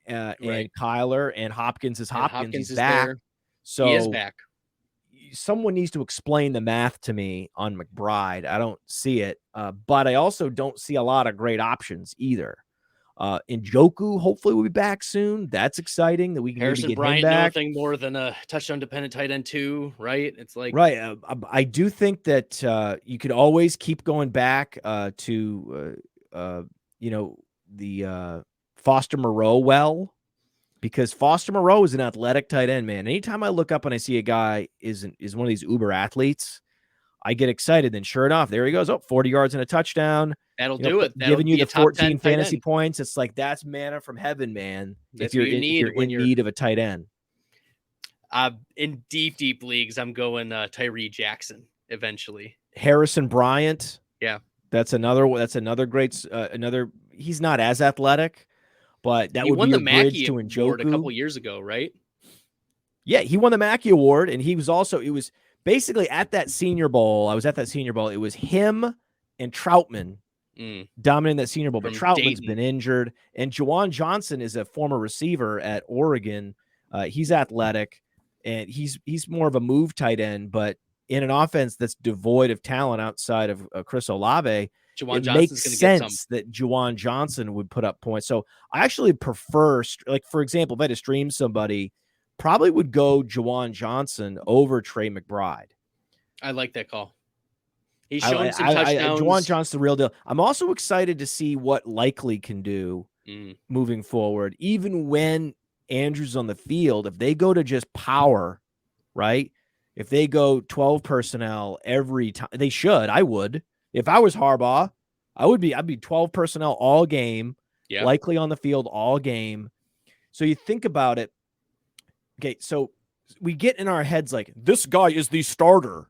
and Kyler, and Hopkins is back. There. So he is back. Someone needs to explain the math to me on McBride. I don't see it. But I also don't see a lot of great options either. Njoku hopefully will be back soon. That's exciting that we can Harrison get Bryant, him back. nothing more than a touchdown dependent tight end too, right? It's like I do think that you could always keep going back to the Foster Moreau because Foster Moreau is an athletic tight end, man. Anytime I look up and I see a guy is one of these uber athletes, I get excited. Then sure enough, there he goes. 40 yards and a touchdown. That'll do it. Giving you the 14 fantasy points. It's like, that's manna from heaven, man. That's if you're what you need in need of a tight end. In deep leagues, I'm going Tyree Jackson eventually. Harrison Bryant. Yeah. That's another great, he's not as athletic, but that would be a bridge to Njoku. Award a couple years ago, right? Yeah, he won the Mackey Award, and it was basically at that Senior Bowl. I was at that Senior Bowl. It was him and Troutman dominating that Senior Bowl, but Troutman's been injured. And Juwan Johnson is a former receiver at Oregon. He's athletic, and he's more of a move tight end, but in an offense that's devoid of talent outside of Chris Olave, it makes sense that Juwan Johnson would put up points. So I actually prefer, like, for example, if I had to stream somebody, probably would go Juwan Johnson over Trey McBride. I like that call. He's shown some touchdowns. Juwan Johnson's the real deal. I'm also excited to see what Likely can do moving forward, even when Andrews on the field. If they go to just power, right? If they go 12 personnel every time, they should. I would. If I was Harbaugh, I'd be 12 personnel all game, Likely on the field all game. So you think about it. Okay, so we get in our heads like, this guy is the starter.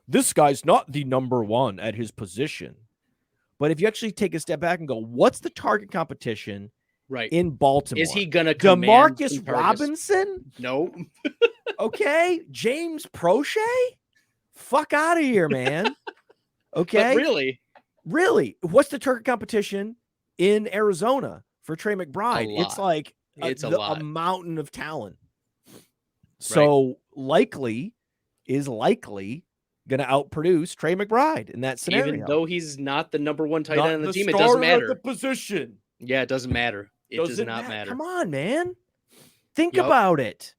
This guy's not the number one at his position. But if you actually take a step back and go, what's the target competition in Baltimore? Is he going to DeMarcus Robinson? No. Okay. James Prochet? Fuck out of here, man. Okay. But really, what's the target competition in Arizona for Trey McBride? It's like a mountain of talent. So Likely going to outproduce Trey McBride in that scenario. Even though he's not the number one tight end on the team, it doesn't matter. The position. Yeah, it doesn't matter. It does not matter. Come on, man. Think about it.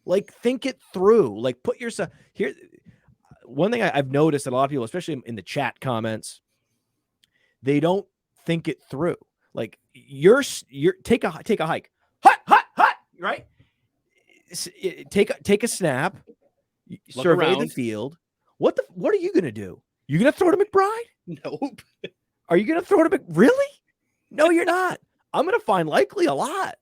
Like, think it through. Like, put yourself here. One thing I've noticed that a lot of people, especially in the chat comments, they don't think it through. Like, you're take a hike. Hut, right? Take a snap. Survey the field. What are you going to do? You going to throw to McBride? Nope. Are you going to throw to Really? No, you're not. I'm going to find Likely a lot.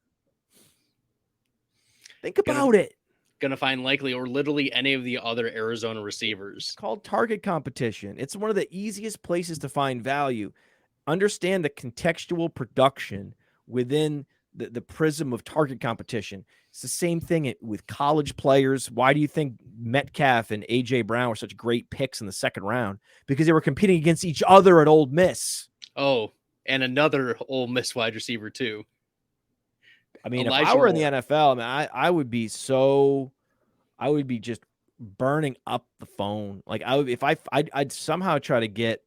Think about it. Going to find Likely or literally any of the other Arizona receivers. It's called target competition. It's one of the easiest places to find value. Understand the contextual production within the prism of target competition. It's the same thing with college players. Why do you think Metcalf and A.J. Brown were such great picks in the second round? Because they were competing against each other at Ole Miss. Oh, and another Ole Miss wide receiver too. I mean, Elijah if I were Moore. In the NFL, I would be just burning up the phone. Like I'd somehow try to get,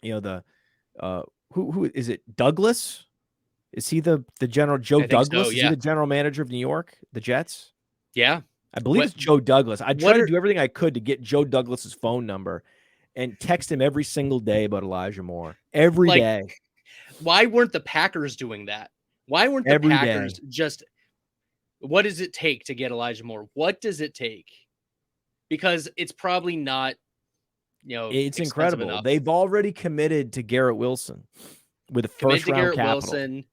the who is it? Douglas? Is he the general Joe Douglas? So, yeah. Is he the general manager of New York, the Jets? Yeah. I believe it's Joe Douglas. I tried to do everything I could to get Joe Douglas's phone number and text him every single day about Elijah Moore. Every day. Why weren't the Packers doing that? Why weren't the Packers just, what does it take to get Elijah Moore? What does it take? Because it's probably not, it's incredible. Enough. They've already committed to Garrett Wilson with a first-round capital. Wilson.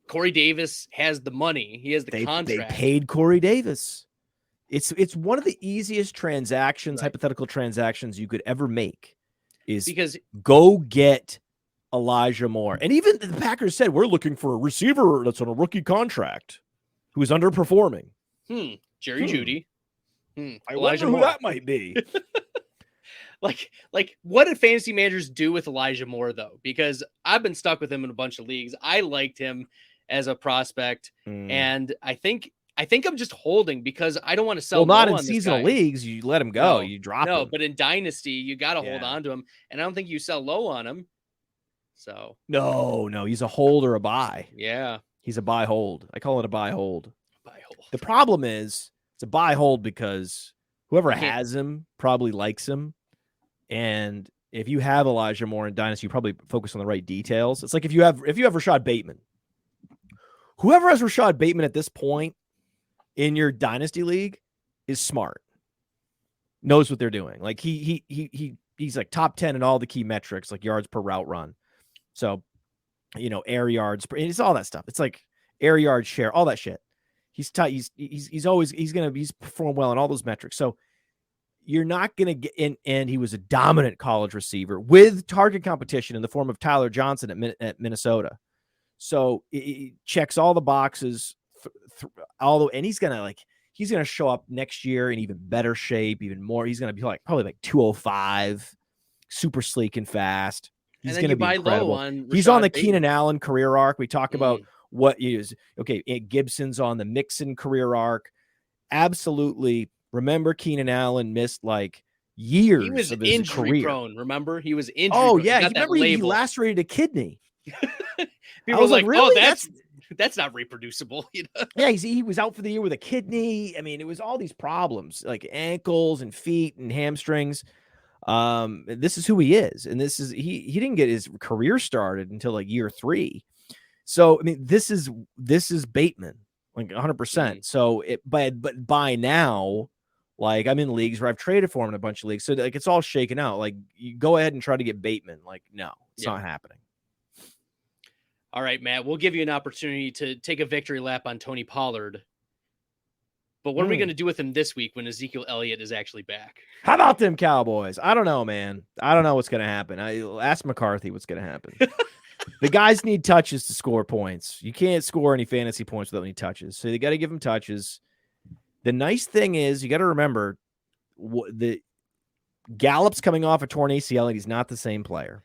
Corey Davis has the money. He has the contract. They paid Corey Davis. It's one of the easiest transactions, hypothetical transactions you could ever make. Because go get Elijah Moore. And even the Packers said, we're looking for a receiver that's on a rookie contract who is underperforming. Jerry Jeudy. I wonder who that might be. Like what did fantasy managers do with Elijah Moore though? Because I've been stuck with him in a bunch of leagues. I liked him as a prospect, and I think I'm just holding because I don't want to sell. Well, not in seasonal leagues. You let him go. You drop him. No, but in Dynasty, you got to hold on to him, and I don't think you sell low on him. So no, he's a hold or a buy. Yeah, he's a buy hold. I call it a buy hold. The problem is it's a buy hold because whoever has him probably likes him, and if you have Elijah Moore in Dynasty, you probably focus on the right details. It's like if you have Rashad Bateman. Whoever has Rashad Bateman at this point in your Dynasty league is smart, knows what they're doing. Like he's like top 10 in all the key metrics, like yards per route run. So, air yards, it's all that stuff. It's like air yard share, all that shit. He's performed well in all those metrics. So you're not going to get in. And he was a dominant college receiver with target competition in the form of Tyler Johnson at Minnesota. So it checks all the boxes, and he's going to show up next year in even better shape, even more. He's going to be probably like 205, super sleek and fast. He's going to be incredible. He's on the Keenan Allen career arc. We talk about what is okay. Gibson's on the Mixon career arc. Absolutely. Remember, Keenan Allen missed years. He was of his injury career. Prone. Remember, he was injury. Oh yeah, he lacerated a kidney. People were like, really? "Oh, That's not reproducible. Yeah, he was out for the year with a kidney. I mean, it was all these problems like ankles and feet and hamstrings. This is who he is, and this is he didn't get his career started until like year 3. So I mean, this is Bateman, like 100%. So but by now, like I'm in leagues where I've traded for him in a bunch of leagues, so like it's all shaken out. Like you go ahead and try to get Bateman. Like no, it's not happening. All right, Matt, we'll give you an opportunity to take a victory lap on Tony Pollard. But what are we going to do with him this week when Ezekiel Elliott is actually back? How about them Cowboys? I don't know, man. I don't know what's going to happen. I ask McCarthy what's going to happen. The guys need touches to score points. You can't score any fantasy points without any touches. So they got to give him touches. The nice thing is you got to remember the Gallup's coming off a torn ACL and he's not the same player.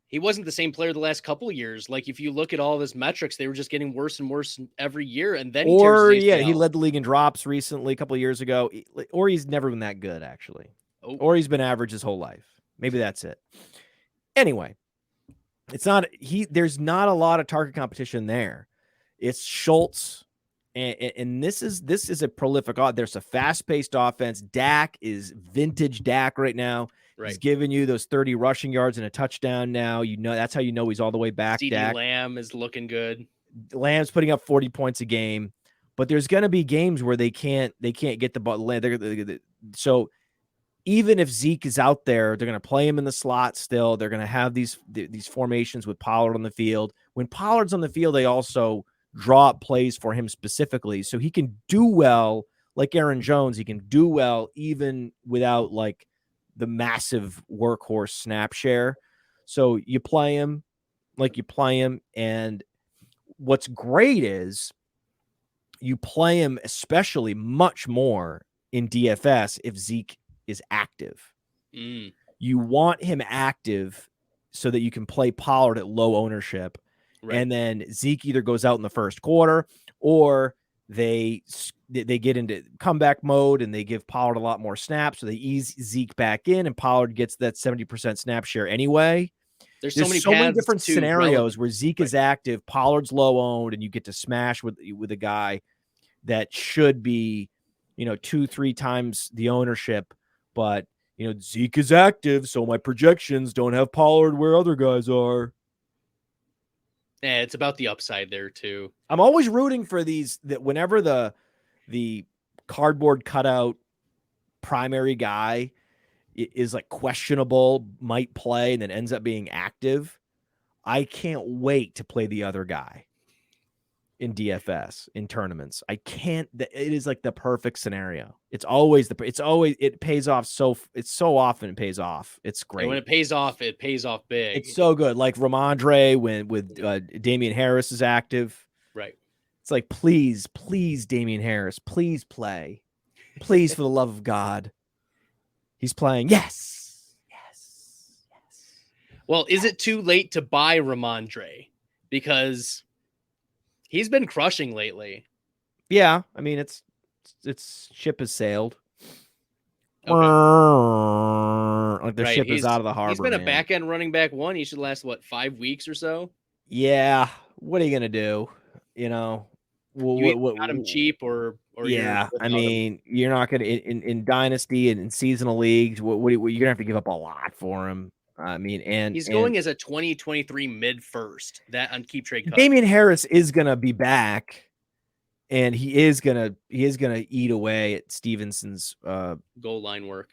He wasn't the same player the last couple of years. Like if you look at all of his metrics, they were just getting worse and worse every year. And then he led the league in drops recently, a couple of years ago, or he's never been that good actually, or he's been average his whole life. Maybe that's it. Anyway, there's not a lot of target competition there. It's Schultz. And this is a prolific. There's a fast-paced offense. Dak is vintage Dak right now. Right. He's giving you those 30 rushing yards and a touchdown now. You know that's how you know he's all the way back. CeeDee Lamb is looking good. Lamb's putting up 40 points a game, but there's going to be games where they can't get the ball. So even if Zeke is out there, they're going to play him in the slot still. They're going to have these formations with Pollard on the field. When Pollard's on the field, they also draw up plays for him specifically, so he can do well like Aaron Jones. He can do well even without like the massive workhorse snap share. So you play him like you play him. And what's great is you play him especially much more in DFS if Zeke is active. You want him active so that you can play Pollard at low ownership. Right. And then Zeke either goes out in the first quarter or they get into comeback mode and they give Pollard a lot more snaps. So they ease Zeke back in and Pollard gets that 70% snap share anyway. There's so many different scenarios where Zeke is active, Pollard's low owned, and you get to smash with a guy that should be, 2-3 times the ownership. But, Zeke is active. So my projections don't have Pollard where other guys are. Yeah, it's about the upside there too. I'm always rooting for these that whenever the cardboard cutout primary guy is like questionable, might play, and then ends up being active. I can't wait to play the other guy in DFS in tournaments. It is like the perfect scenario. It pays off. It's so often it pays off. It's great. And when it pays off big. It's so good. Like Ramondre with Damian Harris is active. Right. It's like, please, Damian Harris, please play. Please, for the love of God. He's playing. Yes. Well, is it too late to buy Ramondre? Because he's been crushing lately. Yeah, I mean it's ship has sailed. Okay. Like the ship is out of the harbor. He's been a back end running back one. He should last 5 weeks or so. Yeah. What are you gonna do? You got him cheap or yeah. I mean, you're not gonna in dynasty and in seasonal leagues. You're gonna have to give up a lot for him. I mean, and he's going as a 2023 mid first that on Keep Trade Cut. Damian Harris is gonna be back, and he is gonna eat away at Stevenson's goal line work.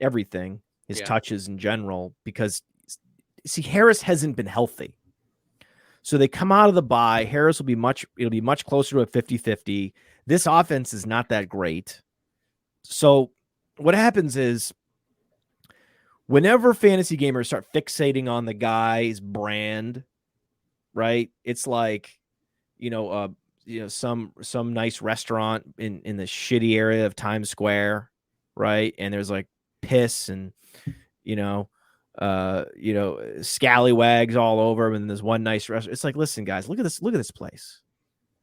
Everything, his touches in general, because Harris hasn't been healthy. So they come out of the bye. Harris will be much closer to a 50-50. This offense is not that great. So what happens is, whenever fantasy gamers start fixating on the guy's brand, right? It's like, some nice restaurant in the shitty area of Times Square, right? And there's like piss and, scallywags all over him, and there's one nice restaurant. It's like, listen, guys, look at this place.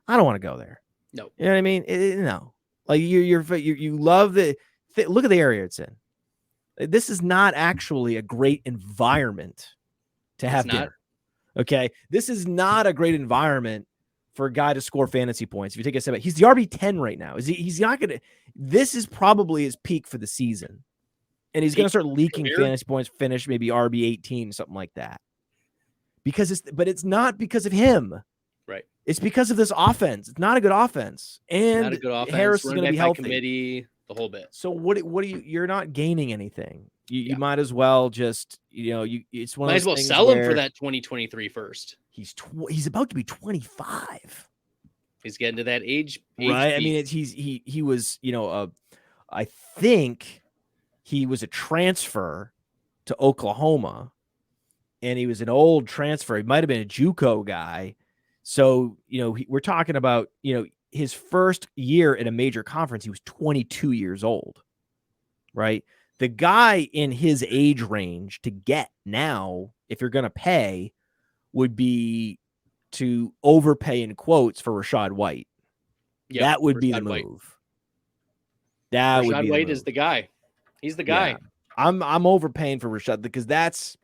I don't want to go there. No, you know what I mean? No, like you love look at the area it's in. This is not actually a great environment to have dinner. Okay. This is not a great environment for a guy to score fantasy points. If you take a step back, he's the RB10 right now. He's not going to, this is probably his peak for the season. And he's going to start leaking fantasy points, finish maybe RB18, something like that. But it's not because of him. Right. It's because of this offense. It's not a good offense. And not a good offense. Harris is going to be healthy. Committee, the whole bit. So what do you're not gaining anything. You might as well just, it's one might of those as well things sell him for that 2023 first. He's about to be 25. He's getting to that age right? I mean, he was, I think he was a transfer to Oklahoma, and he was an old transfer. He might have been a JUCO guy. So, we're talking about, his first year in a major conference, he was 22 years old, right? The guy in his age range to get now, if you're going to pay, would be to overpay in quotes for Rachaad White. Yeah, that would be the move. That would be White is the guy. He's the guy. Yeah. I'm overpaying for Rachaad because that's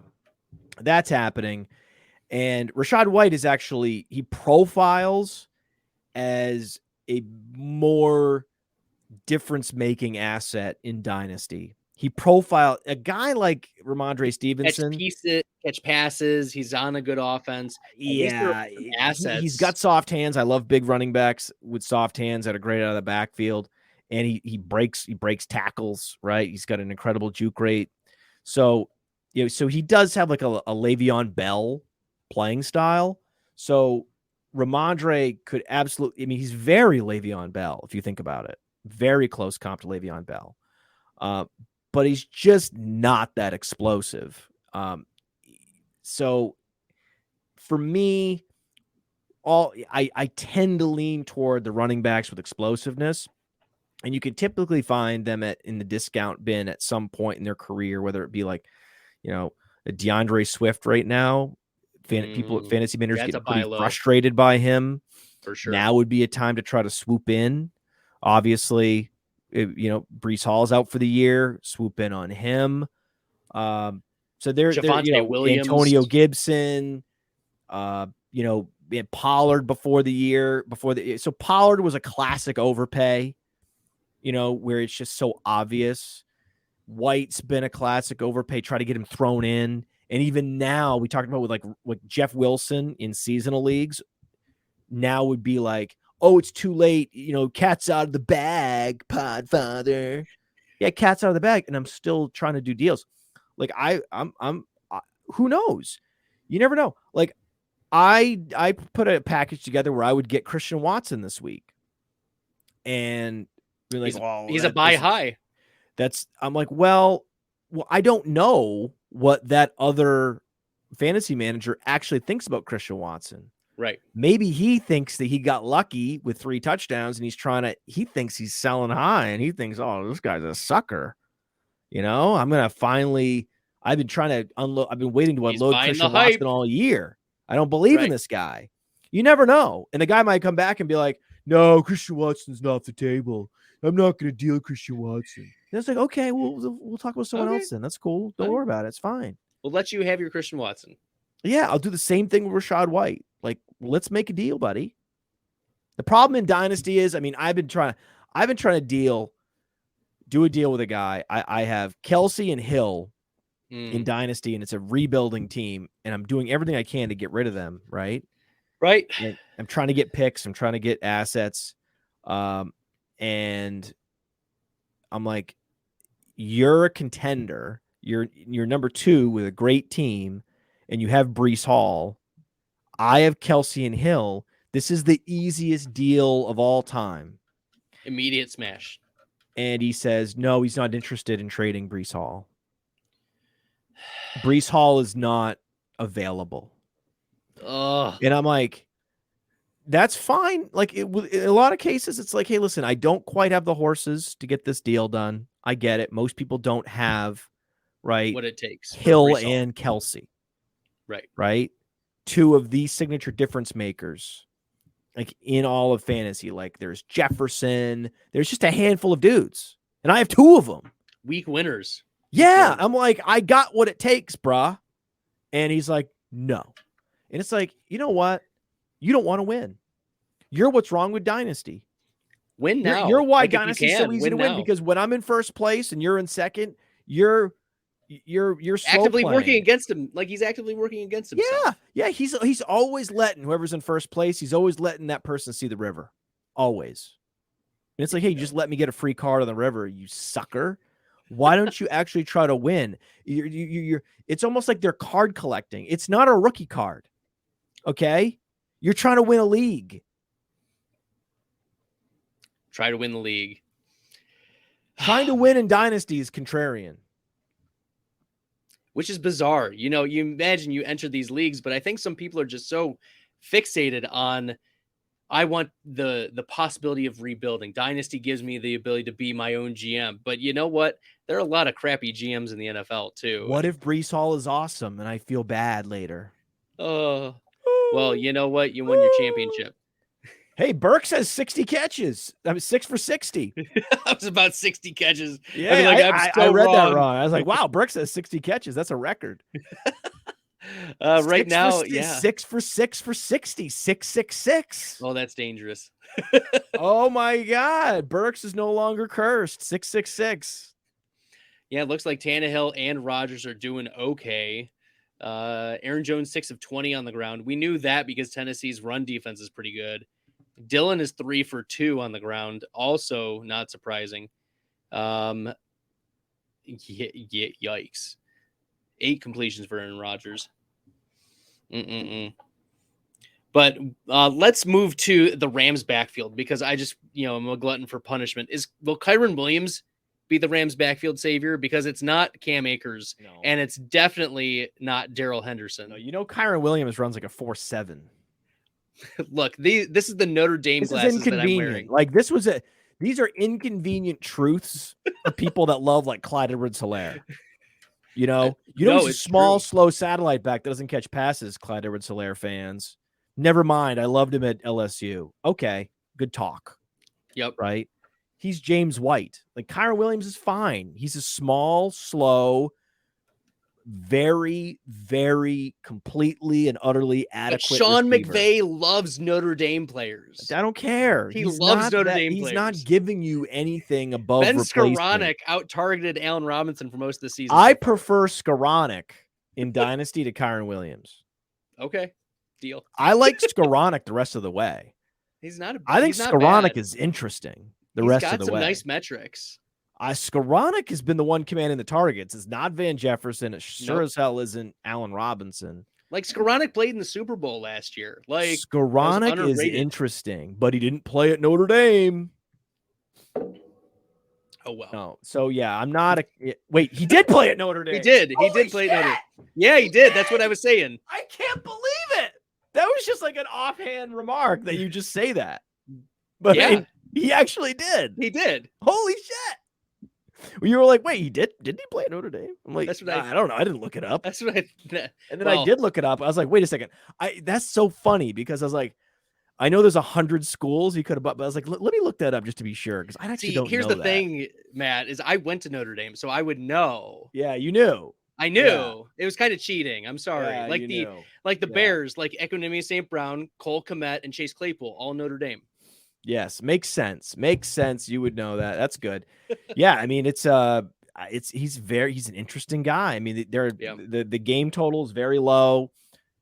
happening. And Rachaad White is actually, he profiles as a more difference-making asset in Dynasty. He profiled a guy like Ramondre Stevenson. Catch passes. He's on a good offense. Yeah. Assets. He's got soft hands. I love big running backs with soft hands that are great out of the backfield. And he breaks tackles, right? He's got an incredible juke rate. So, so he does have like a Le'Veon Bell playing style. So Ramondre could absolutely, he's very Le'Veon Bell, if you think about it. Very close comp to Le'Veon Bell. But he's just not that explosive. So for me, I tend to lean toward the running backs with explosiveness. And you can typically find them in the discount bin at some point in their career, whether it be like, a DeAndre Swift right now. People at fantasy managers get pretty frustrated by him. For sure. Now would be a time to try to swoop in. Obviously, Breece Hall's out for the year. Swoop in on him. So they're Williams, Antonio Gibson, Pollard before the year. So Pollard was a classic overpay. Where it's just so obvious. White's been a classic overpay. Try to get him thrown in. And even now, we talked about with like Jeff Wilson in seasonal leagues, now would be like, oh, it's too late. Cat's out of the bag, Podfather. Yeah, cat's out of the bag. And I'm still trying to do deals. Like I'm who knows? You never know. Like I put a package together where I would get Christian Watson this week. And we're like, he's a buy high. I'm like, well, I don't know what that other fantasy manager actually thinks about Christian Watson. Right. Maybe he thinks that he got lucky with 3 touchdowns and he thinks he's selling high and he thinks, oh, this guy's a sucker. I'm going to I've been trying to unload. I've been waiting to unload Christian Watson all year. I don't believe in this guy. You never know. And the guy might come back and be like, no, Christian Watson's not off the table. I'm not going to deal Christian Watson. And it's like, okay, we'll talk about someone else then. That's cool. Don't worry about it. It's fine. We'll let you have your Christian Watson. Yeah, I'll do the same thing with Rachaad White. Like, let's make a deal, buddy. The problem in Dynasty is, I've been trying to do a deal with a guy. I have Kelsey and Hill in Dynasty, and it's a rebuilding team, and I'm doing everything I can to get rid of them, right? Right. And I'm trying to get picks. I'm trying to get assets. And I'm like, you're a contender. You're number 2 with a great team, and you have Breece Hall. I have Kelsey and Hill. This is the easiest deal of all time. Immediate smash. And he says, no, he's not interested in trading Breece Hall. Breece Hall is not available. And I'm like, that's fine. Like in a lot of cases, it's like, hey, listen, I don't quite have the horses to get this deal done. I get it. Most people don't have, right, what it takes. Hill and Kelsey. Right. 2 of the signature difference makers, like in all of fantasy. Like there's Jefferson. There's just a handful of dudes, and I have 2 of them. Weak winners. Yeah, I'm like, I got what it takes, bruh. And he's like, no. And it's like, you know what? You don't want to win. You're what's wrong with Dynasty. Win now. You're why Like, Dynasty is so easy to win, because when I'm in first place and you're in second, you're slow actively playing. working against him. Like, he's actively working against himself. Yeah. He's always letting whoever's in first place, he's always letting that person see the river. Always. And it's like, hey, just let me get a free card on the river, you sucker. Why don't you actually try to win? It's almost like they're card collecting. It's not a rookie card. Okay? You're trying to win a league. Try to win the league. Trying to win in Dynasty is contrarian. Which is bizarre. You know, you imagine you enter these leagues, but I think some people are just so fixated on, I want the possibility of rebuilding. Dynasty gives me the ability to be my own GM. But you know what? There are a lot of crappy GMs in the NFL too. What if Breece Hall is awesome and I feel bad later? Oh, well, you know what? You won your championship. Hey, Burks has 60 catches. I mean, 6 for 60. I was about 60 catches. Yeah, I read that wrong. I was like, wow, Burks has 60 catches. That's a record. Right now, 6 for 60, 666. Oh, that's dangerous. Oh my God, Burks is no longer cursed. 666. Yeah, it looks like Tannehill and Rodgers are doing okay. Aaron Jones 6 of 20 on the ground. We knew that because Tennessee's run defense is pretty good. Dillon is 3 for 2 on the ground. Also not surprising. Yikes. 8 completions for Aaron Rodgers. But let's move to the Rams backfield, because I just, I'm a glutton for punishment. Will Kyren Williams be the Rams backfield savior? Because it's not Cam Akers, and it's definitely not Darrell Henderson. No, Kyren Williams runs like a 4.7. Look, this is the Notre Dame glasses that I'm wearing. Like, these are inconvenient truths for people that love like Clyde Edwards-Helaire. He's a small, slow satellite back that doesn't catch passes, Clyde Edwards-Helaire fans. Never mind. I loved him at LSU. Okay. Good talk. Yep. Right. He's James White. Like, Kyren Williams is fine. He's a small, slow, very, very completely and utterly adequate. But Sean receiver. McVay loves Notre Dame players. I don't care. He loves Notre Dame players. He's not giving you anything above Ben replacement. Skoranek out-targeted Allen Robinson for most of the season. I prefer Skoranek in Dynasty to Kyren Williams. Okay, deal. I like Skoranek the rest of the way. I think Skoranek is interesting the rest of the way. He's got some nice metrics. Skoranek has been the one commanding the targets. It's not Van Jefferson. It sure as hell isn't Allen Robinson. Like, Skoranek played in the Super Bowl last year. Like, Skoranek is interesting, but he didn't play at Notre Dame. Oh, well. No. So, yeah, I'm not wait, he did play at Notre Dame. He did. He did play at Notre Dame. Yeah, he did. That's what I was saying. I can't believe it. That was just like an offhand remark that you just say that. But yeah, he actually did. He did. Holy shit. You were like, wait, didn't he play at Notre Dame? I'm like, that's what I don't know. I didn't look it up. That's what and then I did look it up. I was like, wait a second. That's so funny, because I was like, I know there's 100 schools he could have, but I was like, let me look that up just to be sure, because I actually don't know. Here's the thing, Matt, is I went to Notre Dame, so I would know. Yeah, you knew. I knew. Yeah. It was kind of cheating. I'm sorry. Yeah, the Bears, like Equanimous St. Brown, Cole Kmet, and Chase Claypool, all Notre Dame. Yes, makes sense. Makes sense. You would know that. That's good. Yeah, I mean, he's an interesting guy. I mean, the game total is very low.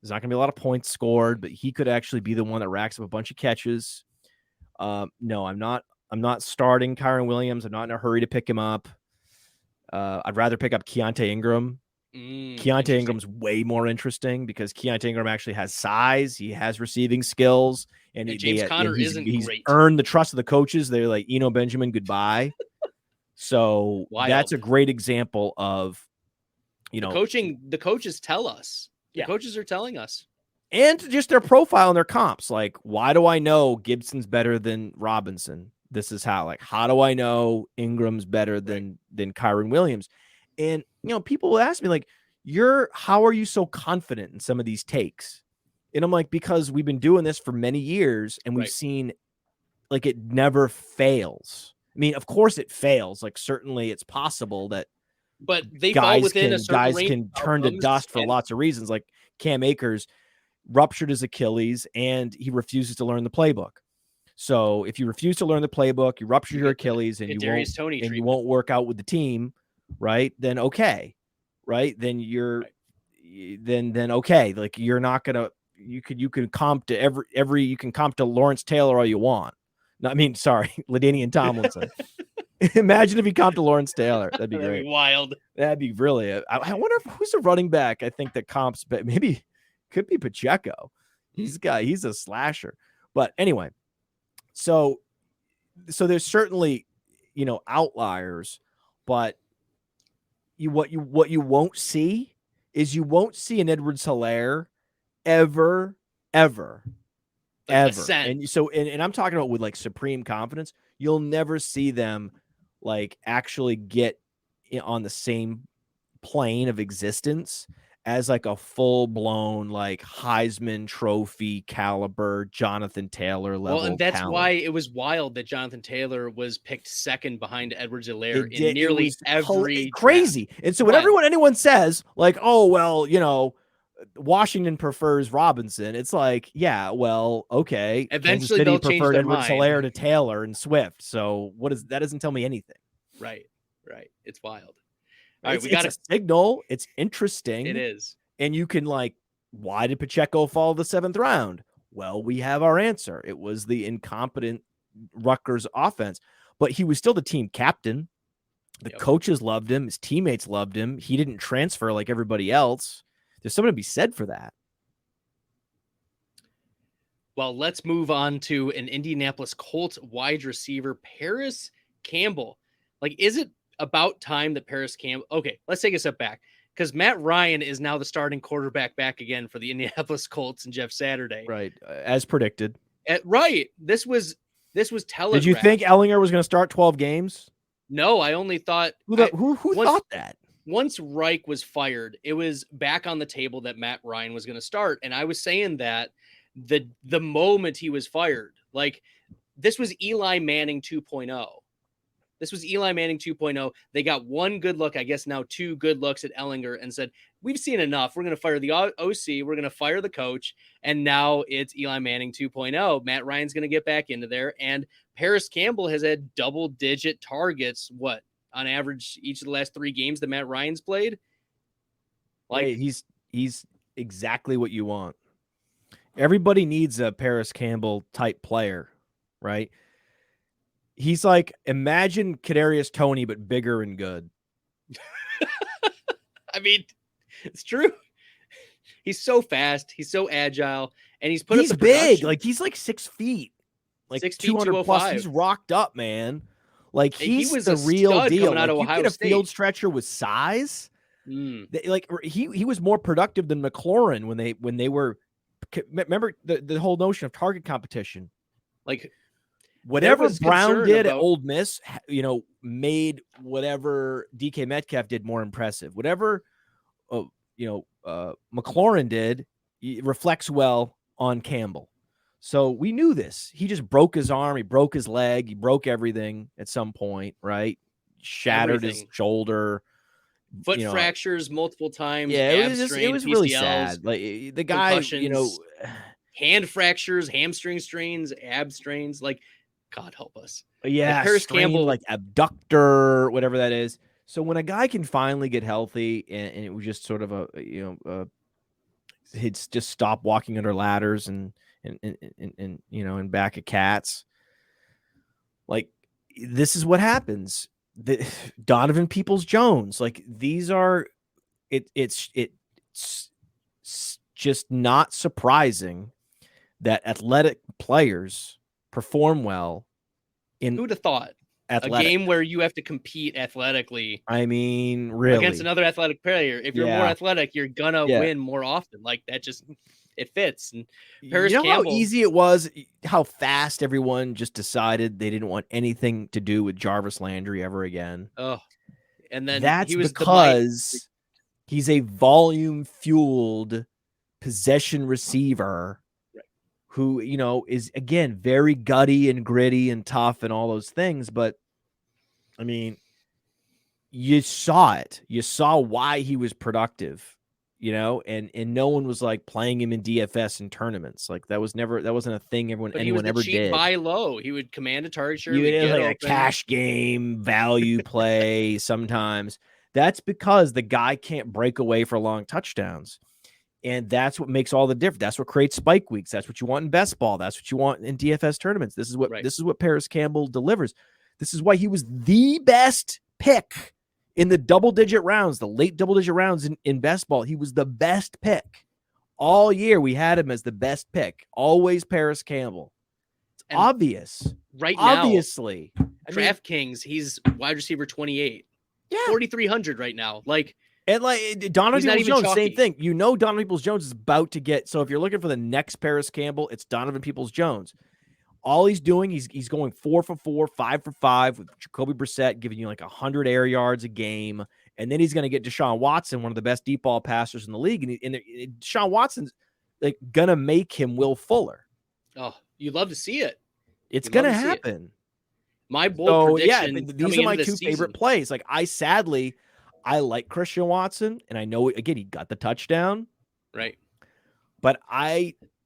There's not going to be a lot of points scored, but he could actually be the one that racks up a bunch of catches. No, I'm not starting Kyren Williams. I'm not in a hurry to pick him up. I'd rather pick up Keontae Ingram. Keontae Ingram's way more interesting, because Keontae Ingram actually has size. He has receiving skills. And James Conner isn't great. Earned the trust of the coaches. They're like, Eno Benjamin, goodbye. So that's a great example of, coaching. The coaches tell us. The coaches are telling us. And just their profile and their comps. Like, why do I know Gibson's better than Robinson? This is how. Like, how do I know Ingram's better than Kyren Williams? And, people will ask me, like, how are you so confident in some of these takes? And I'm like, because we've been doing this for many years, and we've seen, like, it never fails. I mean, of course it fails. Like, certainly it's possible that but they fall within a certain range can turn to dust for lots of reasons. Like Cam Akers ruptured his Achilles, and he refuses to learn the playbook. So if you refuse to learn the playbook, you rupture your get the Achilles and Kadarius Toney you treatment. won't work out with the team, right? Then okay, right? Then you're then okay. Like you're not gonna you can comp to every you can comp to Lawrence Taylor all you want. No, I mean, sorry, LaDainian Tomlinson. Imagine if he comped to Lawrence Taylor. That'd be great. That'd be wild. That'd be really. I wonder who's a running back. I think that comps, but maybe could be Pacheco. He's a slasher. But anyway, so there's certainly outliers, but what you won't see is you won't see an Edwards-Helaire ever. And so and I'm talking about with like supreme confidence. You'll never see them like actually get on the same plane of existence as like a full-blown like Heisman Trophy caliber Jonathan Taylor level. Well, and that's talent. why it was wild that Jonathan Taylor was picked second behind Edwards-Helaire in nearly every crazy draft. And so when anyone says like, oh well, Washington prefers Robinson, it's like, yeah, well, okay. Eventually they'll change preferred their Edwards-Helaire to Taylor and Swift. So that doesn't tell me anything. Right. It's wild. All right, it's a signal. It's interesting. It is. And you can like, why did Pacheco fall the 7th round? Well, we have our answer. It was the incompetent Rutgers offense, but he was still the team captain. The coaches loved him. His teammates loved him. He didn't transfer like everybody else. There's something to be said for that. Well, let's move on to an Indianapolis Colts wide receiver, Paris Campbell. Like, is it about time that Paris Campbell... Okay, let's take a step back, because Matt Ryan is now the starting quarterback back again for the Indianapolis Colts and Jeff Saturday. Right, as predicted. Right. This was telegraphed. Did you think Ellinger was going to start 12 games? No, I only thought... Who thought that? Once Reich was fired, it was back on the table that Matt Ryan was going to start, and I was saying that the moment he was fired, like, this was Eli Manning 2.0. This was Eli Manning 2.0. They got one good look, I guess now 2 good looks at Ellinger, and said, we've seen enough. We're going to fire the OC. We're going to fire the coach. And now it's Eli Manning 2.0. Matt Ryan's going to get back into there. And Paris Campbell has had double-digit targets, on average, each of the last 3 games that Matt Ryan's played? Like, he's exactly what you want. Everybody needs a Paris Campbell type player, right? He's like, imagine Kadarius Toney, but bigger and good. I mean, it's true. He's so fast. He's so agile. And he's big. Like, he's like 6 feet. Like 6 feet, 200 plus. He's rocked up, man. Like, he's the real deal. Like, you get a field stretcher with size. Like, he was more productive than McLaurin when they were. Remember the whole notion of target competition. Like, whatever Brown did at Ole Miss, made whatever DK Metcalf did more impressive. Whatever, McLaurin did reflects well on Campbell. So we knew this. He just broke his arm. He broke his leg. He broke everything at some point, right? Shattered his shoulder. Foot fractures multiple times. Yeah, it was really sad. Like, the guy, hand fractures, hamstring strains, ab strains. Like, God help us. Yeah, Paris Campbell, like abductor, whatever that is. So when a guy can finally get healthy, and it was just sort of he'd just stop walking under ladders and back of cats. Like, this is what happens. Donovan Peoples-Jones, like, these are it's just not surprising that athletic players perform well in who'd have thought a game where you have to compete athletically. I mean, really, against another athletic player. If you're more athletic, you're gonna win more often. Like, that just it fits. And Paris Campbell, how easy it was, how fast everyone just decided they didn't want anything to do with Jarvis Landry ever again. Oh, and then that's because he's a volume fueled possession receiver who, is, again, very gutty and gritty and tough and all those things. But I mean, you saw it. You saw why he was productive and no one was like playing him in DFS and tournaments. Like that wasn't a thing anyone ever did. Buy low. He would command a target share. It was like a cash game value play sometimes. That's because the guy can't break away for long touchdowns. And that's what makes all the difference. That's what creates spike weeks. That's what you want in best ball. That's what you want in DFS tournaments. This is what Paris Campbell delivers. This is why he was the best pick in the double-digit rounds, the late double-digit rounds in best ball. He was the best pick. All year we had him as the best pick. Always Paris Campbell. It's obvious. Right now. Obviously. DraftKings, he's wide receiver 28. Yeah. 4,300 right now. And Donovan Peoples-Jones, same thing. Donovan Peoples-Jones is about to get. So if you're looking for the next Paris Campbell, it's Donovan Peoples-Jones. All he's doing, he's going 4 for 4, 5 for 5 with Jacoby Brissett, giving you like 100 air yards a game. And then he's going to get Deshaun Watson, one of the best deep ball passers in the league. And Deshaun Watson's like going to make him Will Fuller. Oh, you'd love to see it. It's going to happen. My bold prediction. Yeah, these are my two favorite plays. Like I like Christian Watson, and I know, again, he got the touchdown. Right. But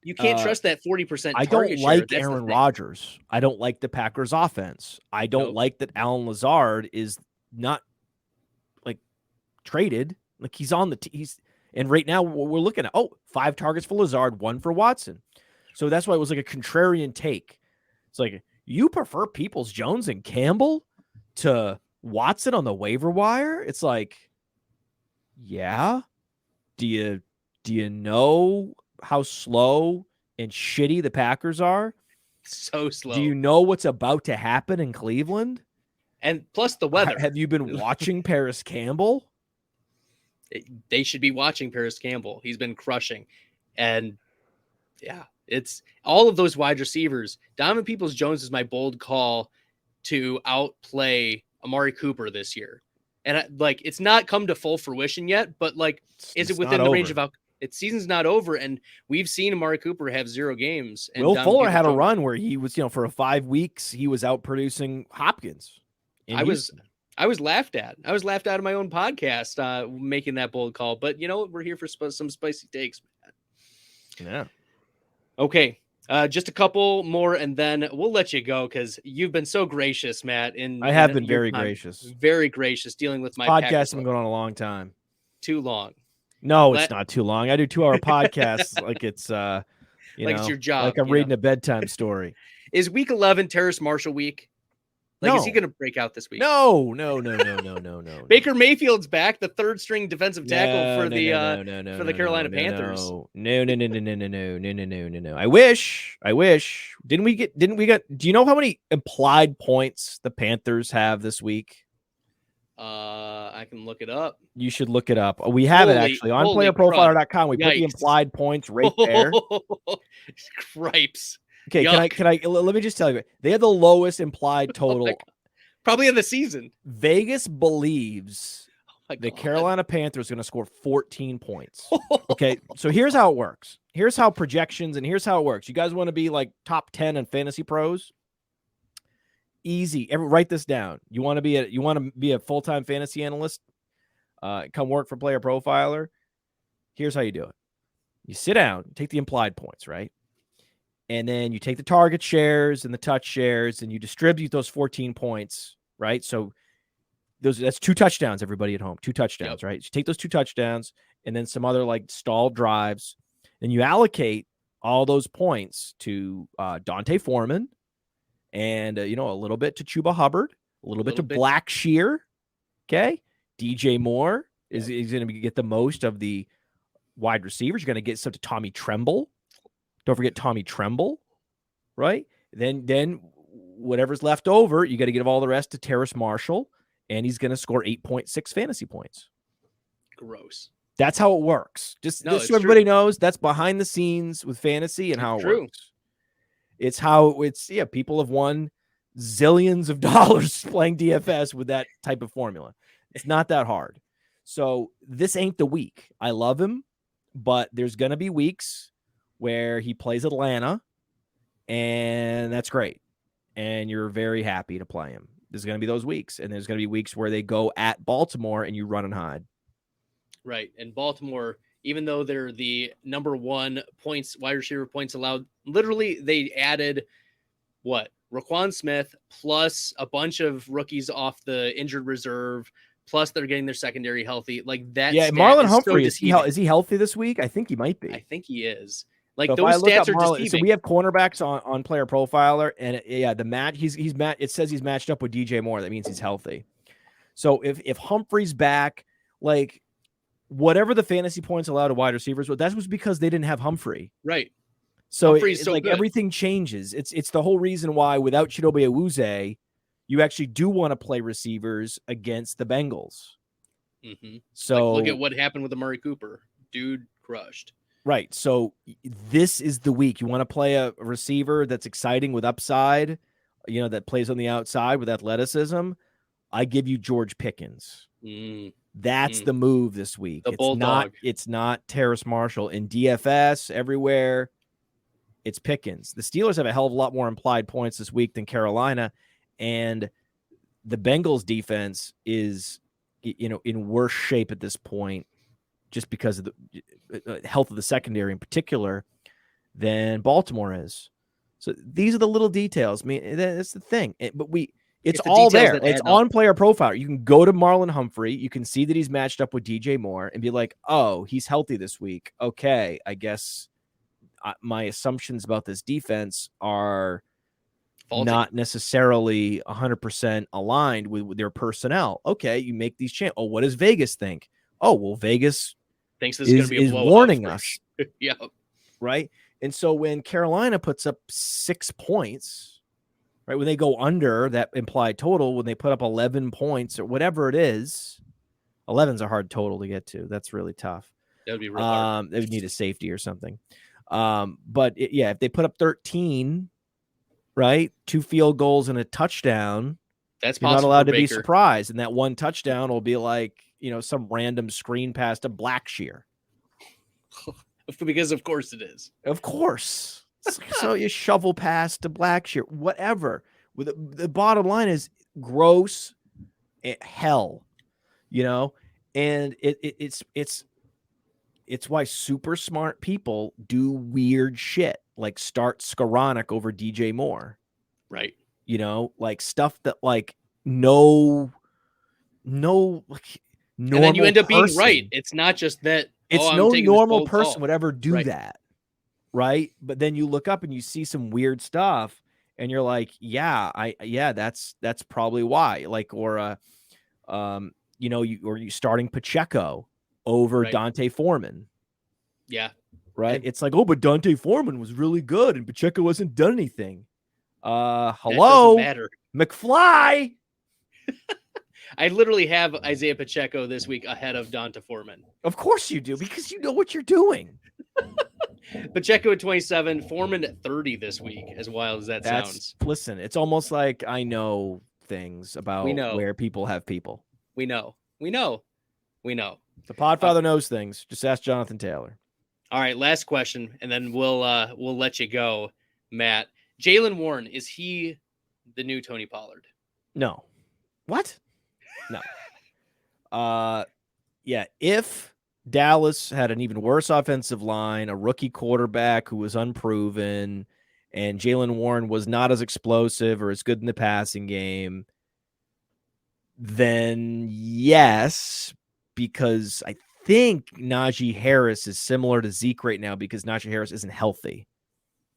you can't trust that 40% I don't like Aaron Rodgers. I don't like the Packers offense. I don't like that Alan Lazard is not like traded. Like he's on and right now we're looking at 5 targets for Lazard, 1 for Watson. So that's why it was like a contrarian take. It's like, you prefer Peoples-Jones and Campbell to Watson on the waiver wire? It's like, yeah. Do you know how slow and shitty the Packers are? So slow. Do you know what's about to happen in Cleveland? And plus the weather. Have you been watching Paris Campbell? They should be watching Paris Campbell. He's been crushing. And yeah, it's all of those wide receivers. Donovan Peoples-Jones is my bold call to outplay Amari Cooper this year. And it's not come to full fruition yet, but is it within the range of season's not over, and we've seen Amari Cooper have 0 games. And Will Fuller had a run where he was, for 5 weeks, he was out producing Hopkins. I was laughed at. I was laughed out of my own podcast making that bold call. But we're here for some spicy takes. Yeah. Okay. Just a couple more, and then we'll let you go because you've been so gracious, Matt. I have been very gracious. Very gracious dealing with my podcast. Has been going on a long time. Too long. No, it's not too long. I do 2-hour podcasts like it's it's your job. Like I'm reading a bedtime story. Is week 11 Terrace Marshall week? Is he going to break out this week? No. Baker Mayfield's back, the 3rd string defensive tackle for the Carolina Panthers. No. I wish. Didn't we get? Do you know how many implied points the Panthers have this week? I can look it up. You should look it up. We have it actually on playerprofiler.com. We put the implied points right there. Cripes. Okay, let me just tell you, they had the lowest implied total probably in the season. Vegas believes the Carolina Panthers are going to score 14 points. Okay, so here's how it works. Here's how projections, and here's how it works. You guys want to be like top 10 in Fantasy Pros? Easy. Write this down. You want to be a full-time fantasy analyst? Come work for Player Profiler. Here's how you do it. You sit down, take the implied points, right? And then you take the target shares and the touch shares, and you distribute those 14 points, right? So that's 2 touchdowns, everybody at home. 2 touchdowns, right? You take those 2 touchdowns and then some other stalled drives, and you allocate all those points to Dante Foreman and, a little bit to Chuba Hubbard, a little bit to Black Shear, okay? DJ Moore is going to get the most of the wide receivers. You're going to get some to Tommy Tremble. Don't forget Tommy Tremble, right? Then whatever's left over, you got to give all the rest to Terrace Marshall, and he's going to score 8.6 fantasy points. Gross. That's how it works. Just so everybody knows, that's behind the scenes with fantasy and how it works. It's how people have won zillions of dollars playing DFS with that type of formula. It's not that hard. So this ain't the week. I love him, but there's going to be weeks where he plays Atlanta, and that's great. And you're very happy to play him. There's going to be those weeks, and there's going to be weeks where they go at Baltimore and you run and hide. Right. And Baltimore even though they're the number one wide receiver points allowed. Literally, they added Roquan Smith plus a bunch of rookies off the injured reserve. Plus, they're getting their secondary healthy. Like that. Yeah, stat Marlon is Humphrey, so is he healthy this week? I think he might be. I think he is. Like So those stats are deceiving. So we have cornerbacks on Player Profiler, and the match he's it says he's matched up with DJ Moore. That means he's healthy. So if Humphrey's back, like whatever the fantasy points allowed to wide receivers, that was because they didn't have Humphrey. Right. So Humphrey's so like good. everything changes. It's the whole reason why without Chidobe Awuzie, you actually do want to play receivers against the Bengals. Mm-hmm. So look at what happened with Amari Cooper. Dude crushed. Right. So this is the week. You want to play a receiver that's exciting with upside, that plays on the outside with athleticism. I give you George Pickens. That's the move this week. It's not Terrace Marshall in DFS everywhere. It's Pickens. The Steelers have a hell of a lot more implied points this week than Carolina, and the Bengals defense is, in worse shape at this point, just because of the health of the secondary in particular, than Baltimore is. So these are the little details. I mean, that's the thing. It's all there. It's on Player Profiler. You can go to Marlon Humphrey. You can see that he's matched up with DJ Moore and be like, oh, he's healthy this week. Okay, I guess my assumptions about this defense are not necessarily 100% aligned with their personnel. Okay, you make these changes. Oh, what does Vegas think? Oh, well, Vegas thinks this is going to be a blowout, warning us. Yeah. Right. And so when Carolina puts up 6 points, right, when they go under that implied total, when they put up 11 points or whatever it is, 11's a hard total to get to. That's really tough. That would be real hard. They would need a safety or something. But if they put up 13, right, 2 field goals and a touchdown, that's you're not allowed to be surprised. And that one touchdown will be like, some random screen pass to Blackshear. Because of course it is. Of course. So you shovel pass to Blackshear, whatever. The bottom line is gross hell, and it's why super smart people do weird shit, like start Skoranek over DJ Moore. Right. Like stuff that like no and then you end up being right. It's not just that. It's no normal person would ever do that. Right. But then you look up and you see some weird stuff and you're like, that's probably why. Like, or you starting Pacheco over Dante Foreman. Yeah. Right. It's like, oh, but Dante Foreman was really good and Pacheco hasn't done anything. Hello, McFly. I literally have Isaiah Pacheco this week ahead of Donta Foreman. Of course you do, because you know what you're doing. Pacheco at 27, Foreman at 30 this week, as wild as that sounds. Listen, it's almost like I know things about where people have people. We know. The Podfather knows things. Just ask Jonathan Taylor. All right, last question, and then we'll let you go, Matt. Jaylen Warren, is he the new Tony Pollard? No. What? No. If Dallas had an even worse offensive line, a rookie quarterback who was unproven, and Jaylen Warren was not as explosive or as good in the passing game, then yes, because I think Najee Harris is similar to Zeke right now because Najee Harris isn't healthy.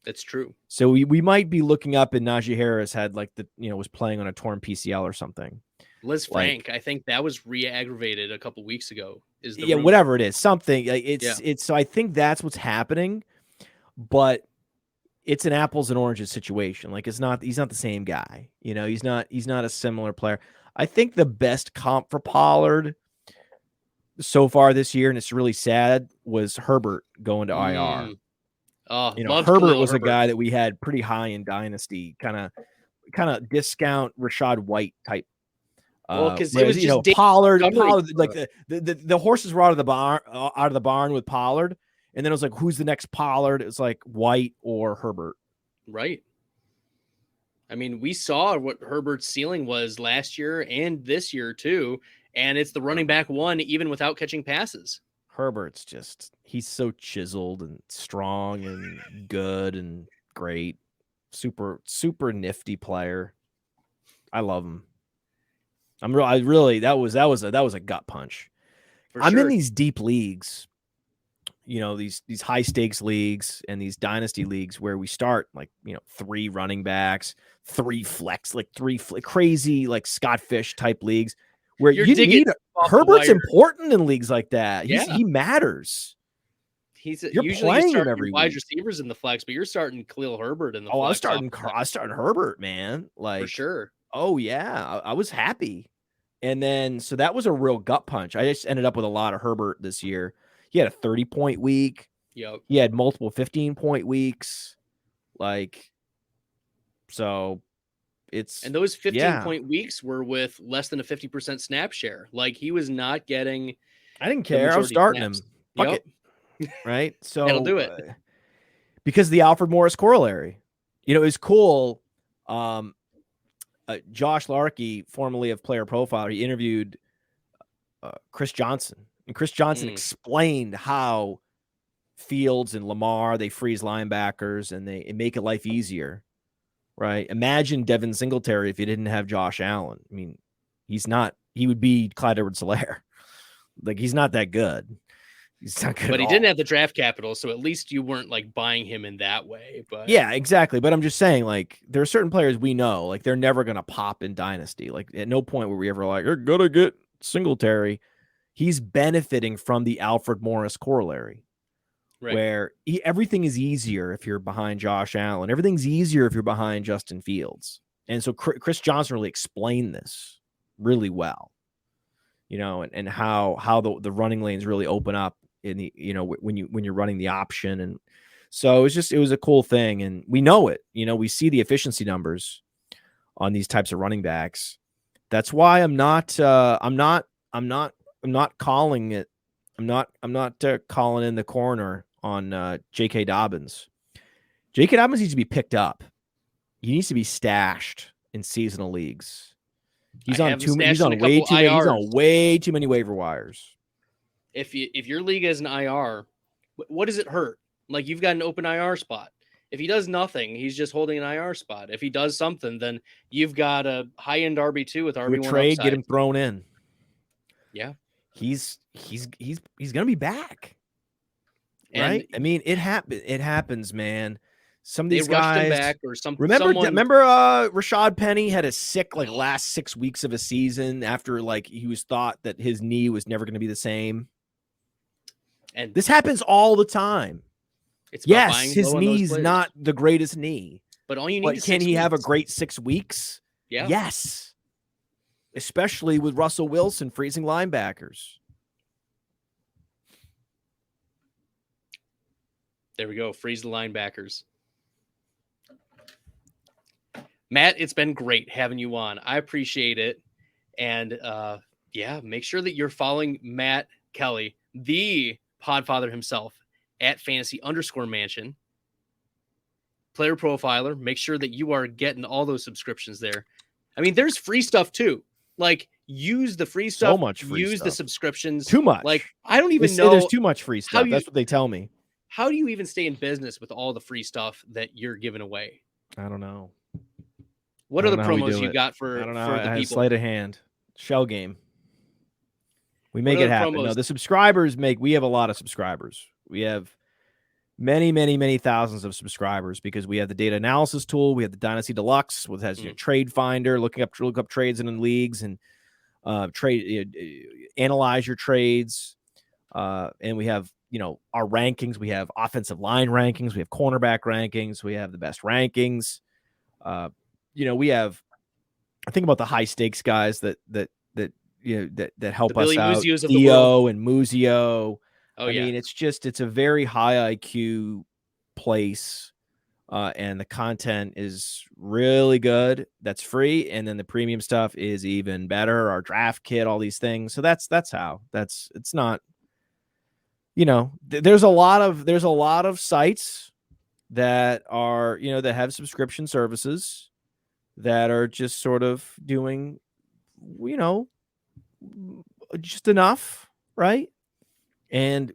That's true. So we might be looking up and Najee Harris had was playing on a torn PCL or something. Liz Frank, I think that was re-aggravated a couple weeks ago. Whatever it is, something. It's so I think that's what's happening, but it's an apples and oranges situation. Like he's not the same guy. He's not a similar player. I think the best comp for Pollard so far this year, and it's really sad, was Herbert going to IR. Herbert was a guy that we had pretty high in Dynasty, kind of discount Rashad White type. Because it was just Pollard, like the horses were out of the barn with Pollard, and then it was like, who's the next Pollard? It's like White or Herbert. Right. I mean, we saw what Herbert's ceiling was last year and this year too, and it's the running back one even without catching passes. Herbert's he's so chiseled and strong and good and great. Super, super nifty player. I love him. That was a gut punch. I'm in these deep leagues, these high stakes leagues and these dynasty leagues where we start 3 running backs, 3 flex, crazy Scott Fish type leagues where you need Herbert's important in leagues like that. He matters. You're usually playing him every wide receivers in the flex, but you're starting Khalil Herbert in the flex. I was starting Herbert, man. For sure. Oh yeah, I was happy. And then so that was a real gut punch. I just ended up with a lot of Herbert this year. He had a 30-point week. Yep. He had multiple 15-point weeks. So and those 15-point weeks were with less than a 50% snap share. He was not getting. I didn't care. I was starting him. Fuck it. Right. So that'll do it. Because the Alfred Morris corollary, it was cool. Josh Larkey, formerly of Player Profiler, he interviewed Chris Johnson, and Chris Johnson explained how Fields and Lamar, they freeze linebackers and they make it life easier. Right. Imagine Devin Singletary if you didn't have Josh Allen. I mean, he would be Clyde Edwards-Helaire. He's not that good. He's not good. But he didn't have the draft capital, so at least you weren't buying him in that way. But yeah, exactly. But I'm just saying, there are certain players we know, they're never gonna pop in Dynasty. At no point were we ever you're gonna get Singletary. He's benefiting from the Alfred Morris corollary. Right. Where everything is easier if you're behind Josh Allen. Everything's easier if you're behind Justin Fields. And so Chris Johnson really explained this really well, and how the running lanes really open up in the, when you're running the option. And so it was a cool thing. And we know it, we see the efficiency numbers on these types of running backs. That's why I'm not calling it. I'm not calling in the corner on J.K. Dobbins. J.K. Dobbins needs to be picked up. He needs to be stashed in seasonal leagues. He's on way too many waiver wires. If your league is an IR, what does it hurt? You've got an open IR spot. If he does nothing, he's just holding an IR spot. If he does something, then you've got a high-end RB2 with RB1 trade, upside. Get him thrown in. Yeah. He's gonna be back, right? I mean, it happens, man. Some of these guys rushed him back, or something. Remember, Rashad Penny had a sick last 6 weeks of a season after he was thought that his knee was never going to be the same. And this happens all the time. His knee's not the greatest knee, but all you need. Can he have a great 6 weeks? Yeah. Yes. Especially with Russell Wilson freezing linebackers. There we go. Freeze the linebackers. Matt, it's been great having you on. I appreciate it. And make sure that you're following Matt Kelley, the Podfather himself, at Fantasy_Mansion. Player Profiler. Make sure that you are getting all those subscriptions there. I mean, there's free stuff too. Use the free stuff. So much free stuff. The subscriptions. Too much. I don't even know. There's too much free stuff. That's what they tell me. How do you even stay in business with all the free stuff that you're giving away? I don't know. What are the promos you got for? I don't know. For the I people? Sleight of hand. Shell game. We make it happen. No, the subscribers we have a lot of subscribers. We have many, many, many thousands of subscribers because we have the data analysis tool. We have the Dynasty Deluxe, which has Trade Finder, look up trades in leagues and analyze your trades. And we have our rankings. We have offensive line rankings. We have cornerback rankings. We have the best rankings. We have. I think about the high stakes guys that help us out. Theo and Muzio. I mean, it's a very high IQ place, and the content is really good. That's free, and then the premium stuff is even better. Our draft kit, all these things. So that's how. It's not. There's a lot of sites that are that have subscription services that are just sort of doing just enough, right? And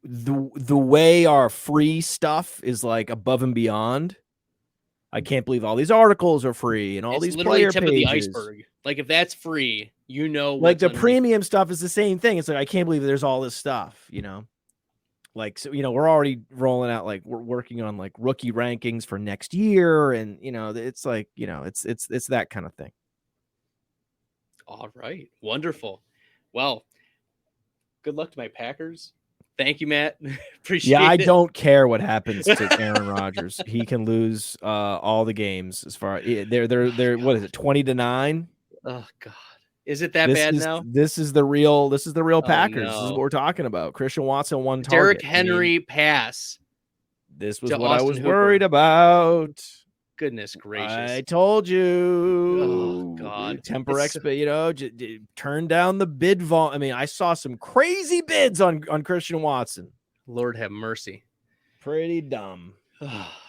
the way our free stuff is like above and beyond. I can't believe all these articles are free and all It's these literally player tip pages. of the iceberg. Like if that's free, Like what's the underneath. premium stuff is the same thing. It's like I can't believe there's all this stuff, Like, so, we're already rolling out, like, we're working on like rookie rankings for next year, and it's like, it's that kind of thing. All right, wonderful. Well, good luck to my Packers. Thank you, Matt. Appreciate it. Yeah, I don't care what happens to Aaron Rodgers. He can lose all the games as far they're what is it, 20-9? Oh God. Is it that bad now? This is the real Packers. No. This is what we're talking about. Christian Watson, one target. Derrick Henry pass. This was to what I Austin was Hooper. worried about. Goodness gracious. I told you. Oh God. Temper turn down the bid volume. I mean, I saw some crazy bids on Christian Watson. Lord have mercy. Pretty dumb.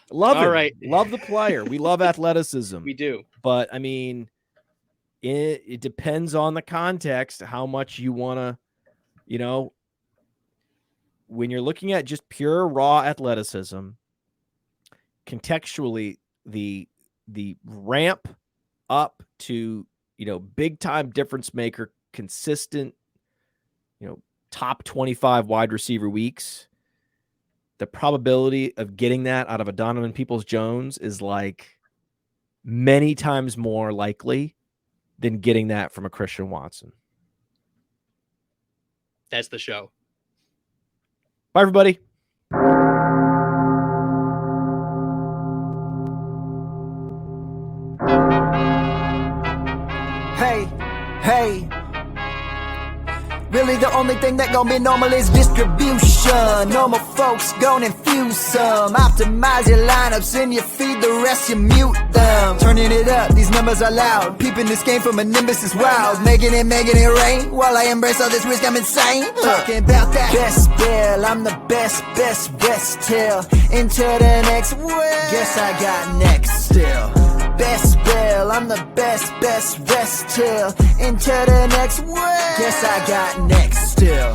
Love it. Right. Love the player. We love athleticism. We do. But I mean, it depends on the context, how much you want to, when you're looking at just pure raw athleticism, contextually, the ramp up to, big time difference maker, consistent, top 25 wide receiver weeks, the probability of getting that out of a Donovan Peoples-Jones is like many times more likely than getting that from a Christian Watson. That's the show. Bye, everybody. Hey. Really the only thing that gon' be normal is distribution. Normal folks gon' infuse some. Optimize your lineups and you feed the rest, you mute them. Turning it up, these numbers are loud. Peeping this game from a nimbus is wild. Making it rain. While I embrace all this risk, I'm insane. Talking about that best bill, I'm the best rest till into the next world. Guess I got next still. Best bill, I'm the best rest till into the next world. Guess I got next still.